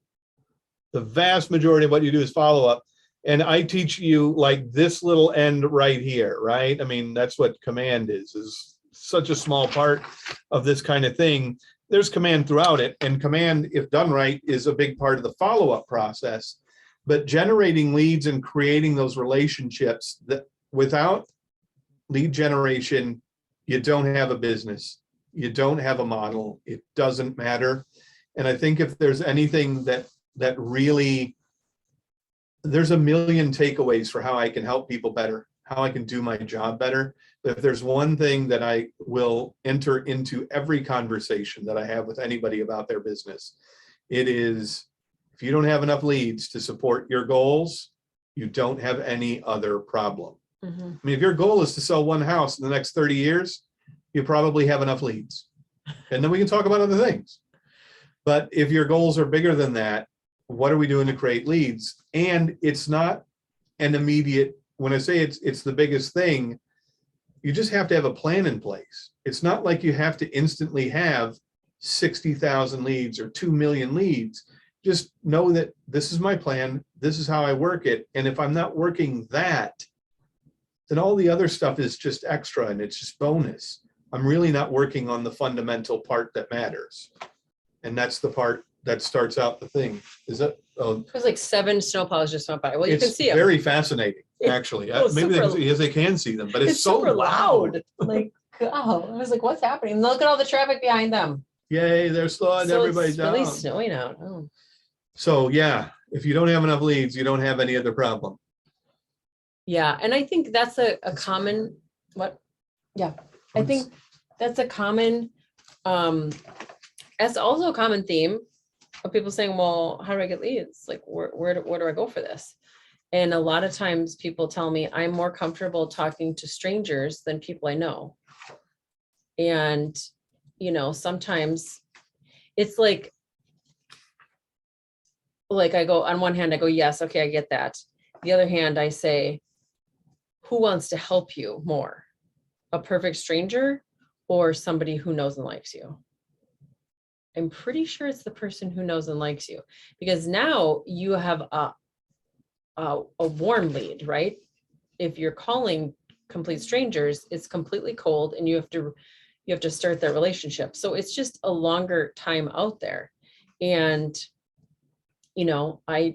The vast majority of what you do is follow-up. And I teach you like this little end right here, right? I mean, that's what command is such a small part of this kind of thing. There's command throughout it, and command, if done right, is a big part of the follow-up process. But generating leads and creating those relationships, that without lead generation, you don't have a business, you don't have a model, it doesn't matter. And I think if there's anything that really, there's a million takeaways for how I can help people better, how I can do my job better. But if there's one thing that I will enter into every conversation that I have with anybody about their business, it is, if you don't have enough leads to support your goals, you don't have any other problem. Mhm. I mean, if your goal is to sell one house in the next 30 years, you probably have enough leads. And then we can talk about other things. But if your goals are bigger than that, what are we doing to create leads? And it's not an immediate, when I say it's the biggest thing, you just have to have a plan in place. It's not like you have to instantly have 60,000 leads or 2 million leads. Just know that this is my plan. This is how I work it. And if I'm not working that, then all the other stuff is just extra and it's just bonus. I'm really not working on the fundamental part that matters. And that's the part that starts out the thing. Is that? It was like 7 snowplows just went by. Well, you can It's see them. very fascinating, actually. Oh, Maybe they can super- see, yes, they can see them, but it's so super loud. Like, oh, I was like, what's happening? Look at all the traffic behind them. Yay, they're slowing So everybody it's really down. snowing out. Oh. So yeah, if you don't have enough leads, you don't have any other problem. Yeah, and I think that's a common, what? Yeah, I think that's a common, that's also a common theme of people saying, well, how do I get leads? Like, where do I go for this? And a lot of times people tell me I'm more comfortable talking to strangers than people I know. And, you know, sometimes it's like I go, on one hand, I go, yes, okay, I get that. The other hand, I say, who wants to help you more? A perfect stranger or somebody who knows and likes you? I'm pretty sure it's the person who knows and likes you, because now you have a warm lead, right? If you're calling complete strangers, it's completely cold and you have to start that relationship. So it's just a longer time out there. And, you know, I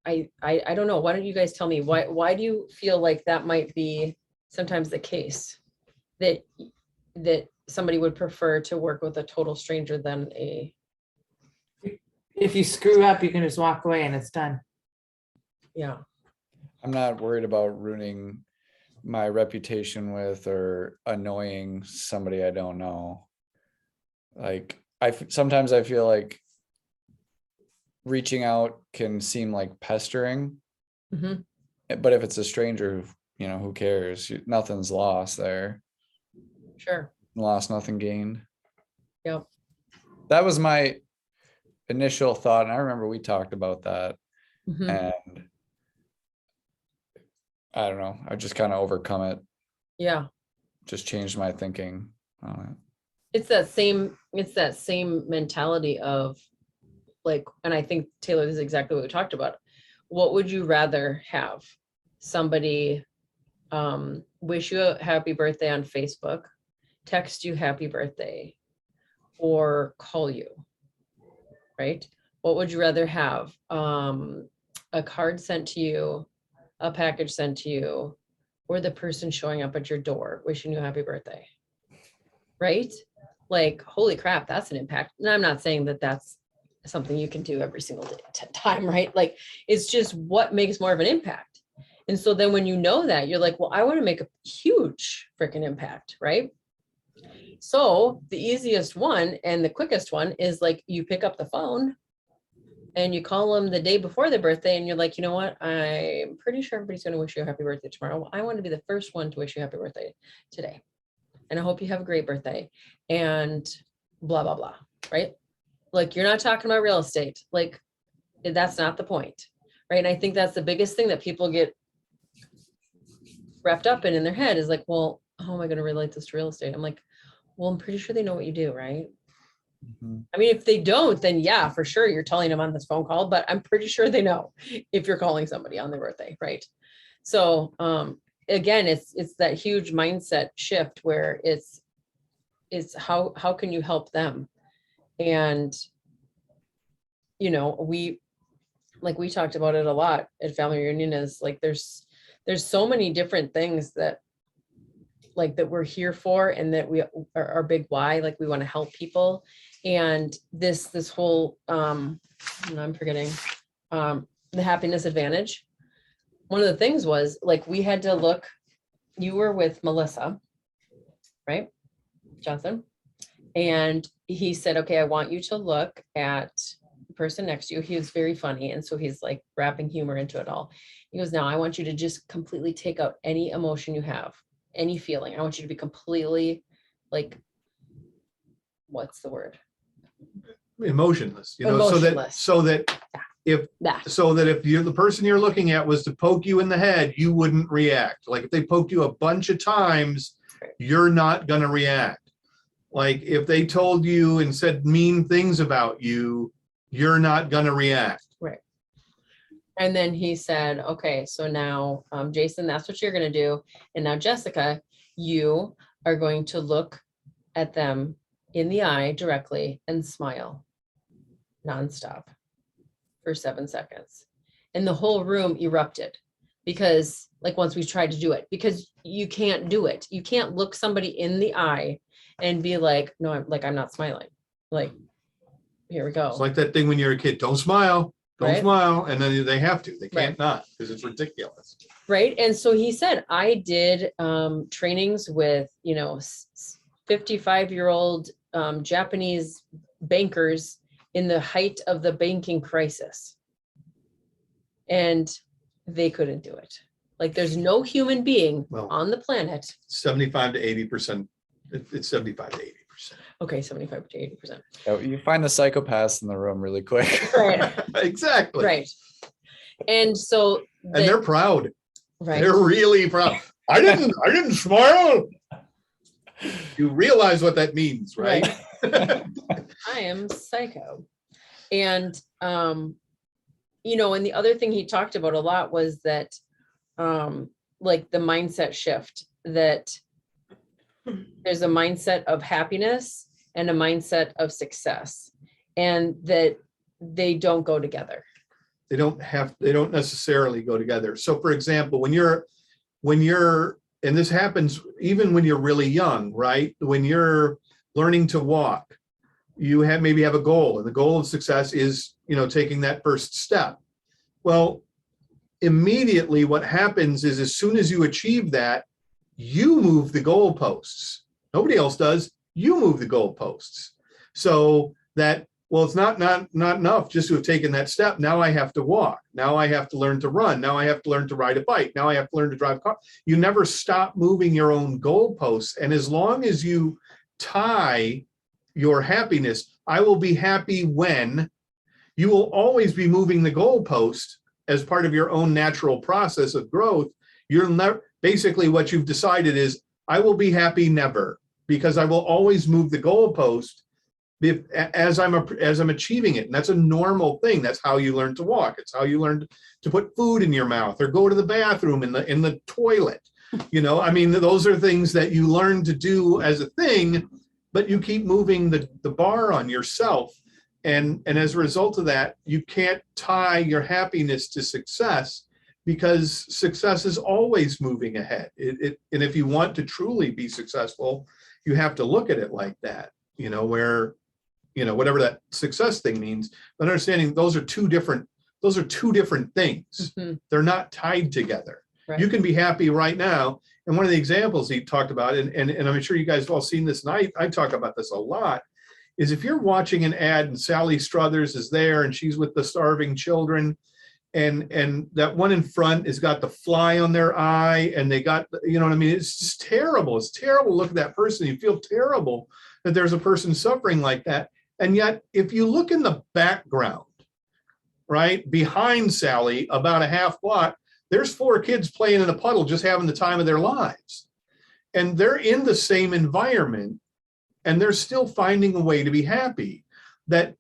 don't know. Why don't you guys tell me why do you feel like that might be sometimes the case, that somebody would prefer to work with a total stranger than a, If you screw up, you can just walk away and it's done. yeah. I'm not worried about ruining my reputation with or annoying somebody I don't know. Like sometimes I feel like reaching out can seem like pestering, Mhm. but if it's a stranger, you know, who cares? Nothing's lost there. Sure. Lost, nothing gained. Yep. That was my initial thought, and I remember we talked about that. Mhm. And I don't know, I just kind of overcome it, Yeah. just changed my thinking on it. It's that same mentality of like, and I think Taylor, this is exactly what we talked about. What would you rather have? Somebody wish you a happy birthday on Facebook, text you happy birthday, or call you, right? what would you rather have? A card sent to you, a package sent to you, or the person showing up at your door wishing you a happy birthday? Right? Like, holy crap, that's an impact. And I'm not saying that that's something you can do every single time, right? Like, it's just what makes more of an impact. And so then when you know that, you're like, well, I want to make a huge freaking impact, right? So the easiest one and the quickest one is like, you pick up the phone and you call them the day before their birthday, and you're like, you know what? I'm pretty sure everybody's going to wish you a happy birthday tomorrow. I want to be the first one to wish you a happy birthday today. And I hope you have a great birthday, and blah, blah, blah, right? Like, you're not talking about real estate. Like, that's not the point, right? And I think that's the biggest thing that people get wrapped up in their head is like, well, how am I going to relate this to real estate? I'm like, well, I'm pretty sure they know what you do, right? I mean, if they don't, then yeah, for sure, you're telling them on this phone call, but I'm pretty sure they know if you're calling somebody on their birthday, right? So again, it's that huge mindset shift where it's how can you help them? And you know, we talked about it a lot at family reunion, is like there's so many different things that we're here for, and that we are our big why, like we want to help people. And this whole I'm forgetting the happiness advantage. One of the things was like, we had to look, you were with Melissa, right, Johnson? And he said, okay, I want you to look at the person next to you. He was very funny. And so he's like wrapping humor into it all. He goes, now I want you to just completely take out any emotion you have, any feeling. I want you to be completely like, what's the word? Emotionless, you know, Emotionless. so that if you're the person you're looking at was to poke you in the head, you wouldn't react. Like if they poked you a bunch of times, you're not going to react. Like if they told you and said mean things about you, you're not going to react. Right. And then he said, okay, so now, Jason, that's what you're going to do. And now, Jessica, you are going to look at them in the eye directly and smile nonstop for 7 seconds. And the whole room erupted, because like once we tried to do it, because you can't do it. You can't look somebody in the eye and be like, no, I'm not smiling. Like, here we go. It's like that thing when you're a kid, don't smile, Right. smile. And then they have to, they can't Right. not, because it's ridiculous. Right. And so he said, I did trainings with, 55-year-old Japanese bankers in the height of the banking crisis. And they couldn't do it. Like there's no human being on the planet. 75 to 80%. It's 75 to 80%. Okay, 75 to 80%. Oh, you find the psychopaths in the room really quick. Right. Exactly. Right. And so And they're proud. right. They're really proud. I didn't smile. You realize what that means, right? I am psycho. And and the other thing he talked about a lot was that like the mindset shift, that there's a mindset of happiness and a mindset of success, and that they don't go together. They don't necessarily go together. So for example, when you're, and this happens even when you're really young, right? When you're learning to walk, you maybe have a goal, and the goal of success is, taking that first step. Well, immediately what happens is as soon as you achieve that, you move the goalposts. Nobody else does. You move the goalposts. So that, well, it's not enough just to have taken that step. Now I have to walk. Now I have to learn to run. Now I have to learn to ride a bike. Now I have to learn to drive a car. You never stop moving your own goalposts. And as long as you tie your happiness, I will be happy when, you will always be moving the goalpost as part of your own natural process of growth. You're never, basically what you've decided is, I will be happy never, because I will always move the goalpost as I'm achieving it. And that's a normal thing. That's how you learn to walk. It's how you learn to put food in your mouth or go to the bathroom in the toilet. Those are things that you learn to do as a thing, but you keep moving the bar on yourself. And as a result of that, you can't tie your happiness to success, because success is always moving ahead. And if you want to truly be successful, you have to look at it like that, where, whatever that success thing means, but understanding those are two different things. Mhm. They're not tied together. Right. You can be happy right now. And one of the examples he talked about, and I'm sure you guys have all seen this, and I talk about this a lot, is if you're watching an ad and Sally Struthers is there and she's with the starving children, and that one in front has got the fly on their eye, and they got, what I mean? It's just terrible. It's terrible to look at that person. You feel terrible that there's a person suffering like that. And yet, if you look in the background, right, behind Sally, about a half block, there's 4 kids playing in a puddle, just having the time of their lives. And they're in the same environment, and they're still finding a way to be happy. That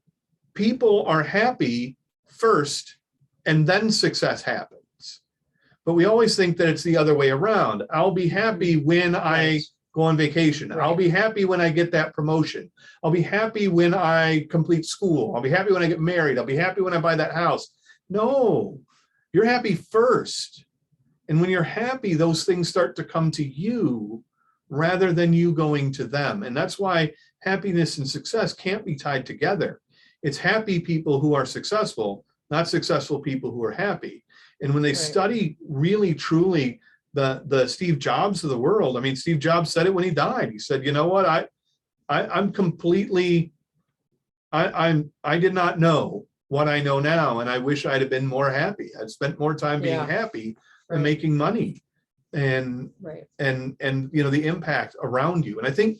people are happy first, and then success happens. But we always think that it's the other way around. I'll be happy when I go on vacation. Right. I'll be happy when I get that promotion. I'll be happy when I complete school. I'll be happy when I get married. I'll be happy when I buy that house. No, you're happy first. And when you're happy, those things start to come to you rather than you going to them. And that's why happiness and success can't be tied together. It's happy people who are successful, not successful people who are happy. And when they Right. study really, truly the Steve Jobs of the world, I mean, Steve Jobs said it when he died. He said, you know what, I did not know what I know now, and I wish I'd have been more happy. I'd spent more time being Yeah. happy Right. and making money and Right. the impact around you. And I think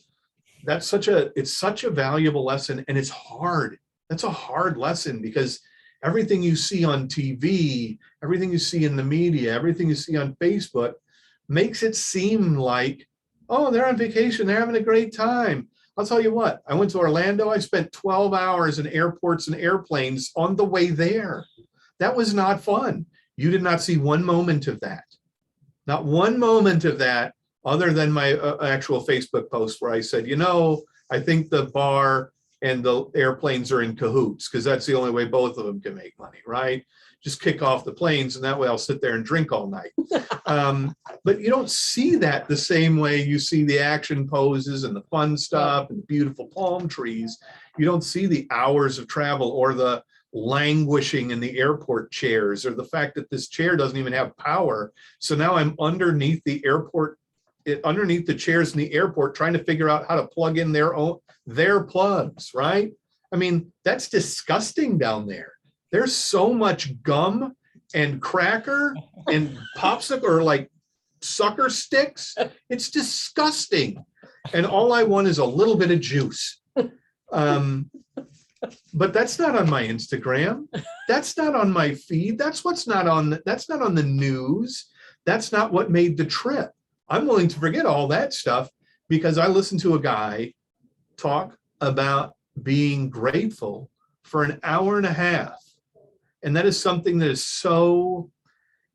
it's such a valuable lesson, and it's hard. That's a hard lesson, because everything you see on TV, everything you see in the media, everything you see on Facebook makes it seem like, oh, they're on vacation, they're having a great time. I'll tell you what, I went to Orlando, I spent 12 hours in airports and airplanes on the way there. That was not fun. You did not see one moment of that. Not one moment of that, other than my actual Facebook post where I said, I think the bar and the airplanes are in cahoots, because that's the only way both of them can make money, right? Just kick off the planes, and that way I'll sit there and drink all night. But you don't see that the same way you see the action poses and the fun stuff and the beautiful palm trees. You don't see the hours of travel, or the languishing in the airport chairs, or the fact that this chair doesn't even have power. So now I'm underneath the chairs in the airport, trying to figure out how to plug in their plugs, right? I mean, that's disgusting down there. There's so much gum and cracker and popsicle, or like sucker sticks. It's disgusting. And all I want is a little bit of juice. But that's not on my Instagram. That's not on my feed. That's not on the news. That's not what made the trip. I'm willing to forget all that stuff, because I listened to a guy talk about being grateful for an hour and a half. And that is something that is so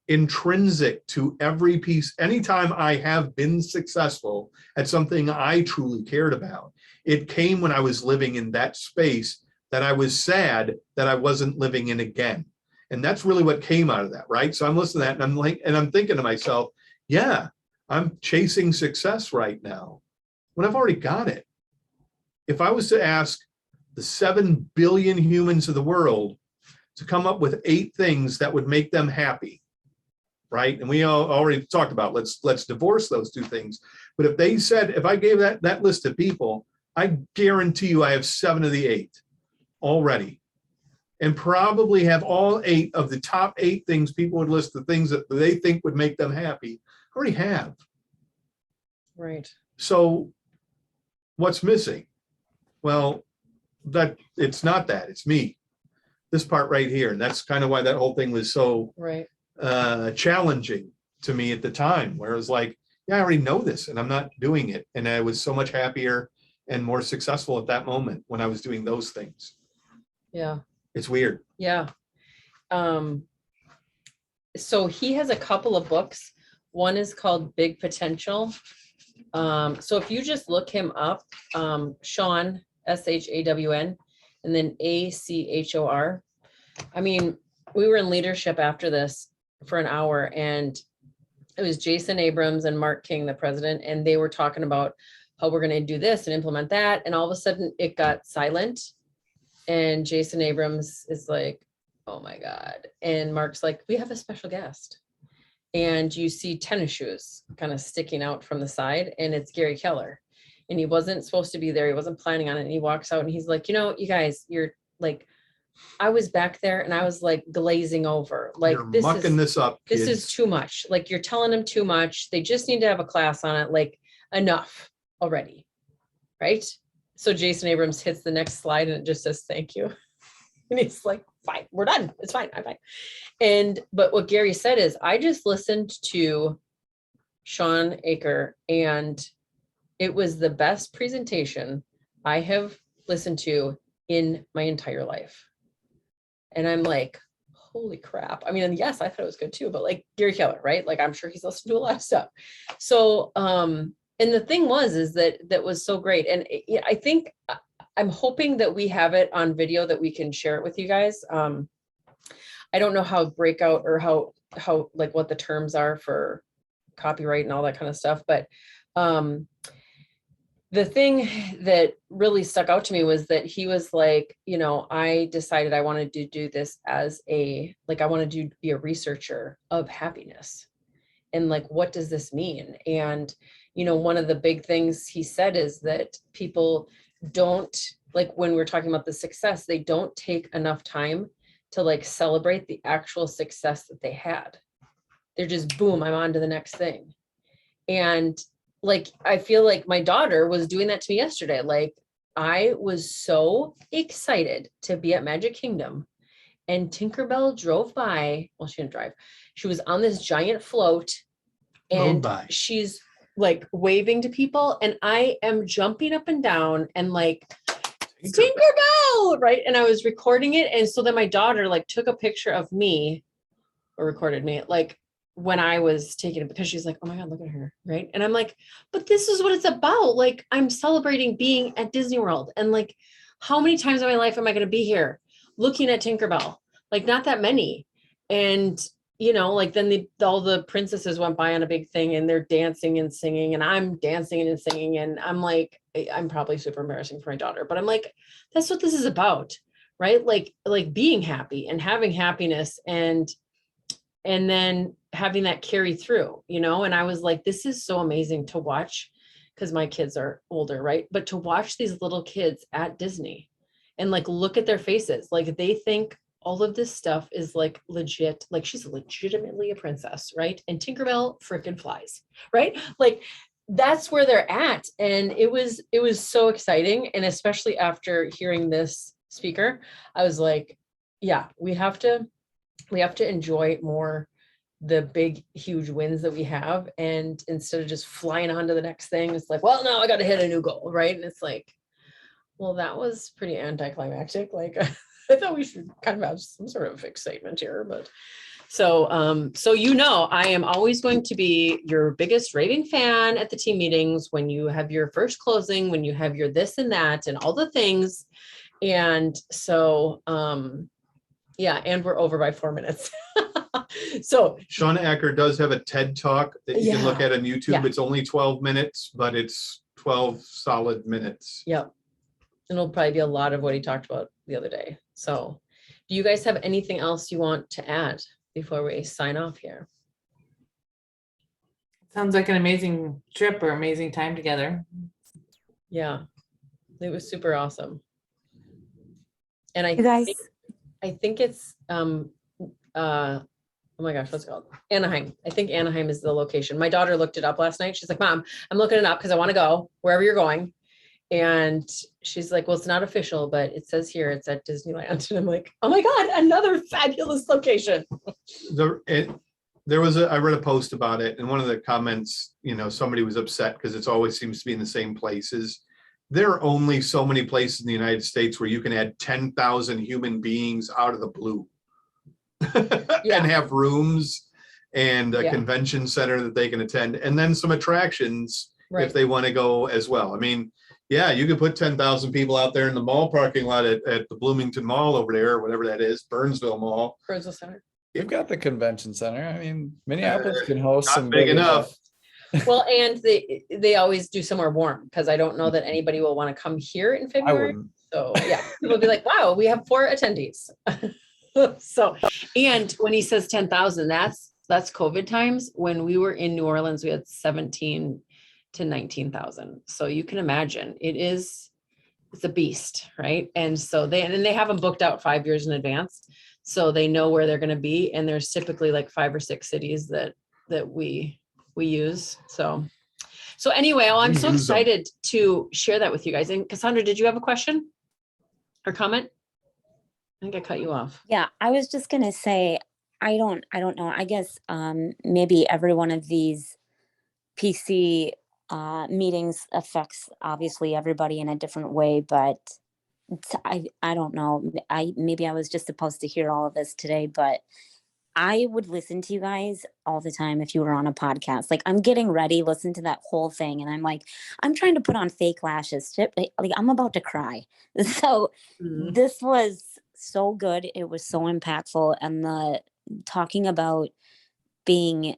intrinsic to every piece. Anytime I have been successful at something I truly cared about, it came when I was living in that space that I was sad that I wasn't living in again. And that's really what came out of that, right? So I'm listening to that, and I'm thinking to myself, yeah, I'm chasing success right now when I've already got it. If I was to ask the 7 billion humans of the world to come up with 8 things that would make them happy, right? And we all already talked about, let's divorce those 2 things. But if I gave that list of people, I guarantee you I have 7 of the 8 already, and probably have all 8 of the top 8 things people would list, the things that they think would make them happy, already have. Right. So what's missing? Well, it's not that, it's me. This part right here. And that's kind of why that whole thing was so Right. challenging to me at the time, where it was like, yeah, I already know this and I'm not doing it. And I was so much happier and more successful at that moment when I was doing those things. Yeah. It's weird. Yeah. So he has a couple of books. One is called Big Potential. So if you just look him up, Shawn, Shawn, and then ACHOR. I mean, we were in leadership after this for an hour, and it was Jason Abrams and Mark King, the president, and they were talking about how we're going to do this and implement that. And all of a sudden it got silent. And Jason Abrams is like, oh my God. And Mark's like, we have a special guest. And you see tennis shoes kind of sticking out from the side, and it's Gary Keller. And he wasn't supposed to be there. He wasn't planning on it. And he walks out and he's like, you know, you guys, you're like, I was back there and I was like glazing over. Like, You're this mucking is, this up, this kids. is too much. Like, you're telling them too much. They just need to have a class on it. Like, enough already. Right. So Jason Abrams hits the next slide and it just says, thank you. And he's like, fine, we're done. It's fine. I'm fine. And, but what Gary said is, I just listened to Sean Aker, and it was the best presentation I have listened to in my entire life. And I'm like, holy crap. I mean, and yes, I thought it was good too, but like Gary Keller, right? Like, I'm sure he's listened to a lot of stuff. So, and the thing is that was so great. And I think I'm hoping that we have it on video that we can share it with you guys. I don't know how breakout or how like what the terms are for copyright and all that kind of stuff, but the thing that really stuck out to me was that he was like, you know, I decided I wanted to do this as I wanted to be a researcher of happiness. And like, what does this mean? And, you know, one of the big things he said is that people don't, like, when we're talking about the success, they don't take enough time to like celebrate the actual success that they had. They're just, boom, I'm on to the next thing. And like, I feel like my daughter was doing that to me yesterday. Like, I was so excited to be at Magic Kingdom, and Tinkerbell drove by. Well, she didn't drive. She was on this giant float, and she's like waving to people. And I am jumping up and down and like, Tinkerbell, right? And I was recording it. And so then my daughter like took a picture of me, or recorded me, like, when I was taking it, because she's like, oh my God, look at her. Right. And I'm like, but this is what it's about. Like, I'm celebrating being at Disney World. And like, how many times in my life am I going to be here looking at Tinkerbell? Like, not that many. And, you know, like then all the princesses went by on a big thing and they're dancing and singing, and I'm dancing and singing. And I'm like, I'm probably super embarrassing for my daughter, but I'm like, that's what this is about. Right. Like being happy and having happiness, and then having that carry through, you know. And I was like, this is so amazing to watch, because my kids are older, right? But to watch these little kids at Disney and like look at their faces, like they think all of this stuff is like legit, like she's legitimately a princess, right? And Tinkerbell frickin' flies, right? Like, that's where they're at. And it was so exciting. And especially after hearing this speaker, I was like, yeah, we have to enjoy more the big, huge wins that we have. And instead of just flying on to the next thing, it's like, well, now I got to hit a new goal. Right. And it's like, well, that was pretty anticlimactic. Like, I thought we should kind of have some sort of excitement here, but so, you know, I am always going to be your biggest raving fan at the team meetings, when you have your first closing, when you have your this and that and all the things. And so, yeah, and we're over by 4 minutes. So Sean Aker does have a TED talk that you can look at on YouTube. Yeah. It's only 12 minutes, but it's 12 solid minutes. Yep. And it'll probably be a lot of what he talked about the other day. So do you guys have anything else you want to add before we sign off here? Sounds like an amazing trip or amazing time together. Yeah, it was super awesome. And I think it's oh my gosh, what's it called? Anaheim. I think Anaheim is the location. My daughter looked it up last night. She's like, Mom, I'm looking it up because I want to go wherever you're going. And she's like, well, it's not official, but it says here it's at Disneyland. And I'm like, oh my God, another fabulous location. There was I read a post about it, and one of the comments, you know, somebody was upset because it always seems to be in the same places. There are only so many places in the United States where you can add 10,000 human beings out of the blue. And have rooms and a convention center that they can attend, and then some attractions if they want to go as well. I mean, Yeah, you could put 10,000 people out there in the mall parking lot at the Bloomington Mall over there, or whatever that is, Burnsville Mall. Burnsville Center. You've got the convention center. I mean, Minneapolis can host Not some big enough. Well, and they always do somewhere warm, because I don't know that anybody will want to come here in I February. wouldn't. So yeah, people will be like, wow, we have 4 attendees. So, and when he says 10,000, that's COVID times. When we were in New Orleans, we had 17 to 19,000. So you can imagine it's a beast, right? And so they have them booked out 5 years in advance. So they know where they're going to be. And there's typically like 5 or 6 cities that we use. So anyway, I'm so We use 'em. excited to share that with you guys. And Cassandra, did you have a question or comment? I think I cut you off. Yeah, I was just gonna say, I don't know. I guess maybe every one of these PC meetings affects obviously everybody in a different way, but I don't know. Maybe I was just supposed to hear all of this today, but I would listen to you guys all the time if you were on a podcast. Like I'm getting ready, listen to that whole thing, and I'm like, I'm trying to put on fake lashes. Like I'm about to cry. So Mhm. this was so good. It was so impactful, and the talking about being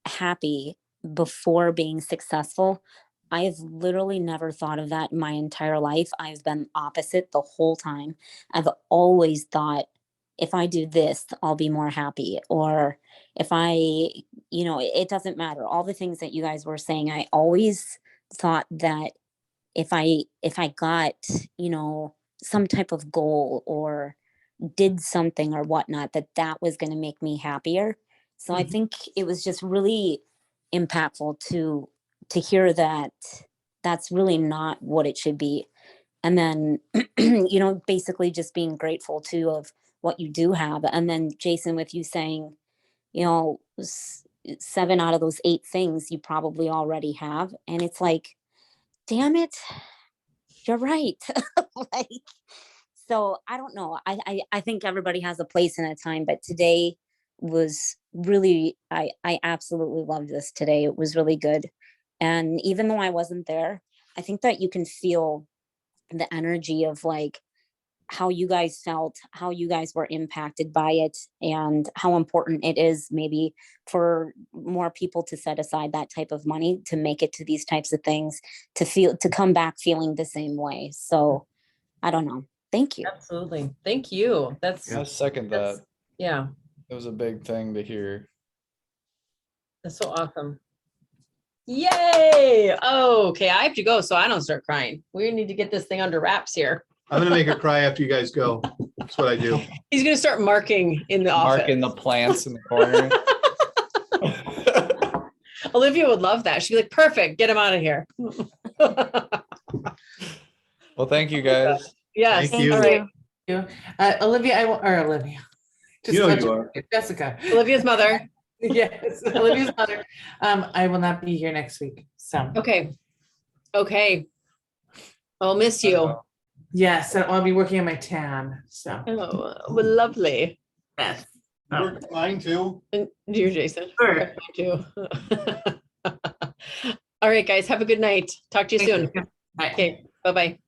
happy before being successful. I've literally never thought of that in my entire life. I've been opposite the whole time. I've always thought, if I do this, I'll be more happy. Or if it doesn't matter. All the things that you guys were saying, I always thought that if I got, some type of goal or did something or whatnot, that was going to make me happier. So I Mhm. think it was just really impactful to hear that that's really not what it should be. And then, basically just being grateful too of what you do have. And then Jason, with you saying, 7 out of those 8 things you probably already have. And it's like, damn it, you're right. Like, so I don't know. I think everybody has a place and a time, but today was really, I absolutely loved this today. It was really good. And even though I wasn't there, I think that you can feel the energy of like how you guys felt, how you guys were impacted by it, and how important it is maybe for more people to set aside that type of money to make it to these types of things, to come back feeling the same way. So I don't know. Thank you. Absolutely. Thank you. That's, I second that. that's, yeah, It was a big thing to hear. that's so awesome. Yay. Oh, okay. I have to go so I don't start crying. We need to get this thing under wraps here. I'm gonna make her cry after you guys go. That's what I do. He's going to start marking in the office. Marking the plants in the corner. Olivia would love that. She'd be like, perfect. Get him out of here. Well, thank you guys. Yes. Thank you. All right. Olivia, Olivia. You know Just- you are. Jessica. Olivia's mother. Yes, Olivia's mother. I will not be here next week. So, Okay. Okay. I'll miss you. yes, and I'll be working on my tan. So, Oh, well, lovely. yes. You're mine too. And you, Jason. Sure. Okay, mine too. All right, guys. Have a good night. Talk to you soon. Bye. Okay. Bye-bye.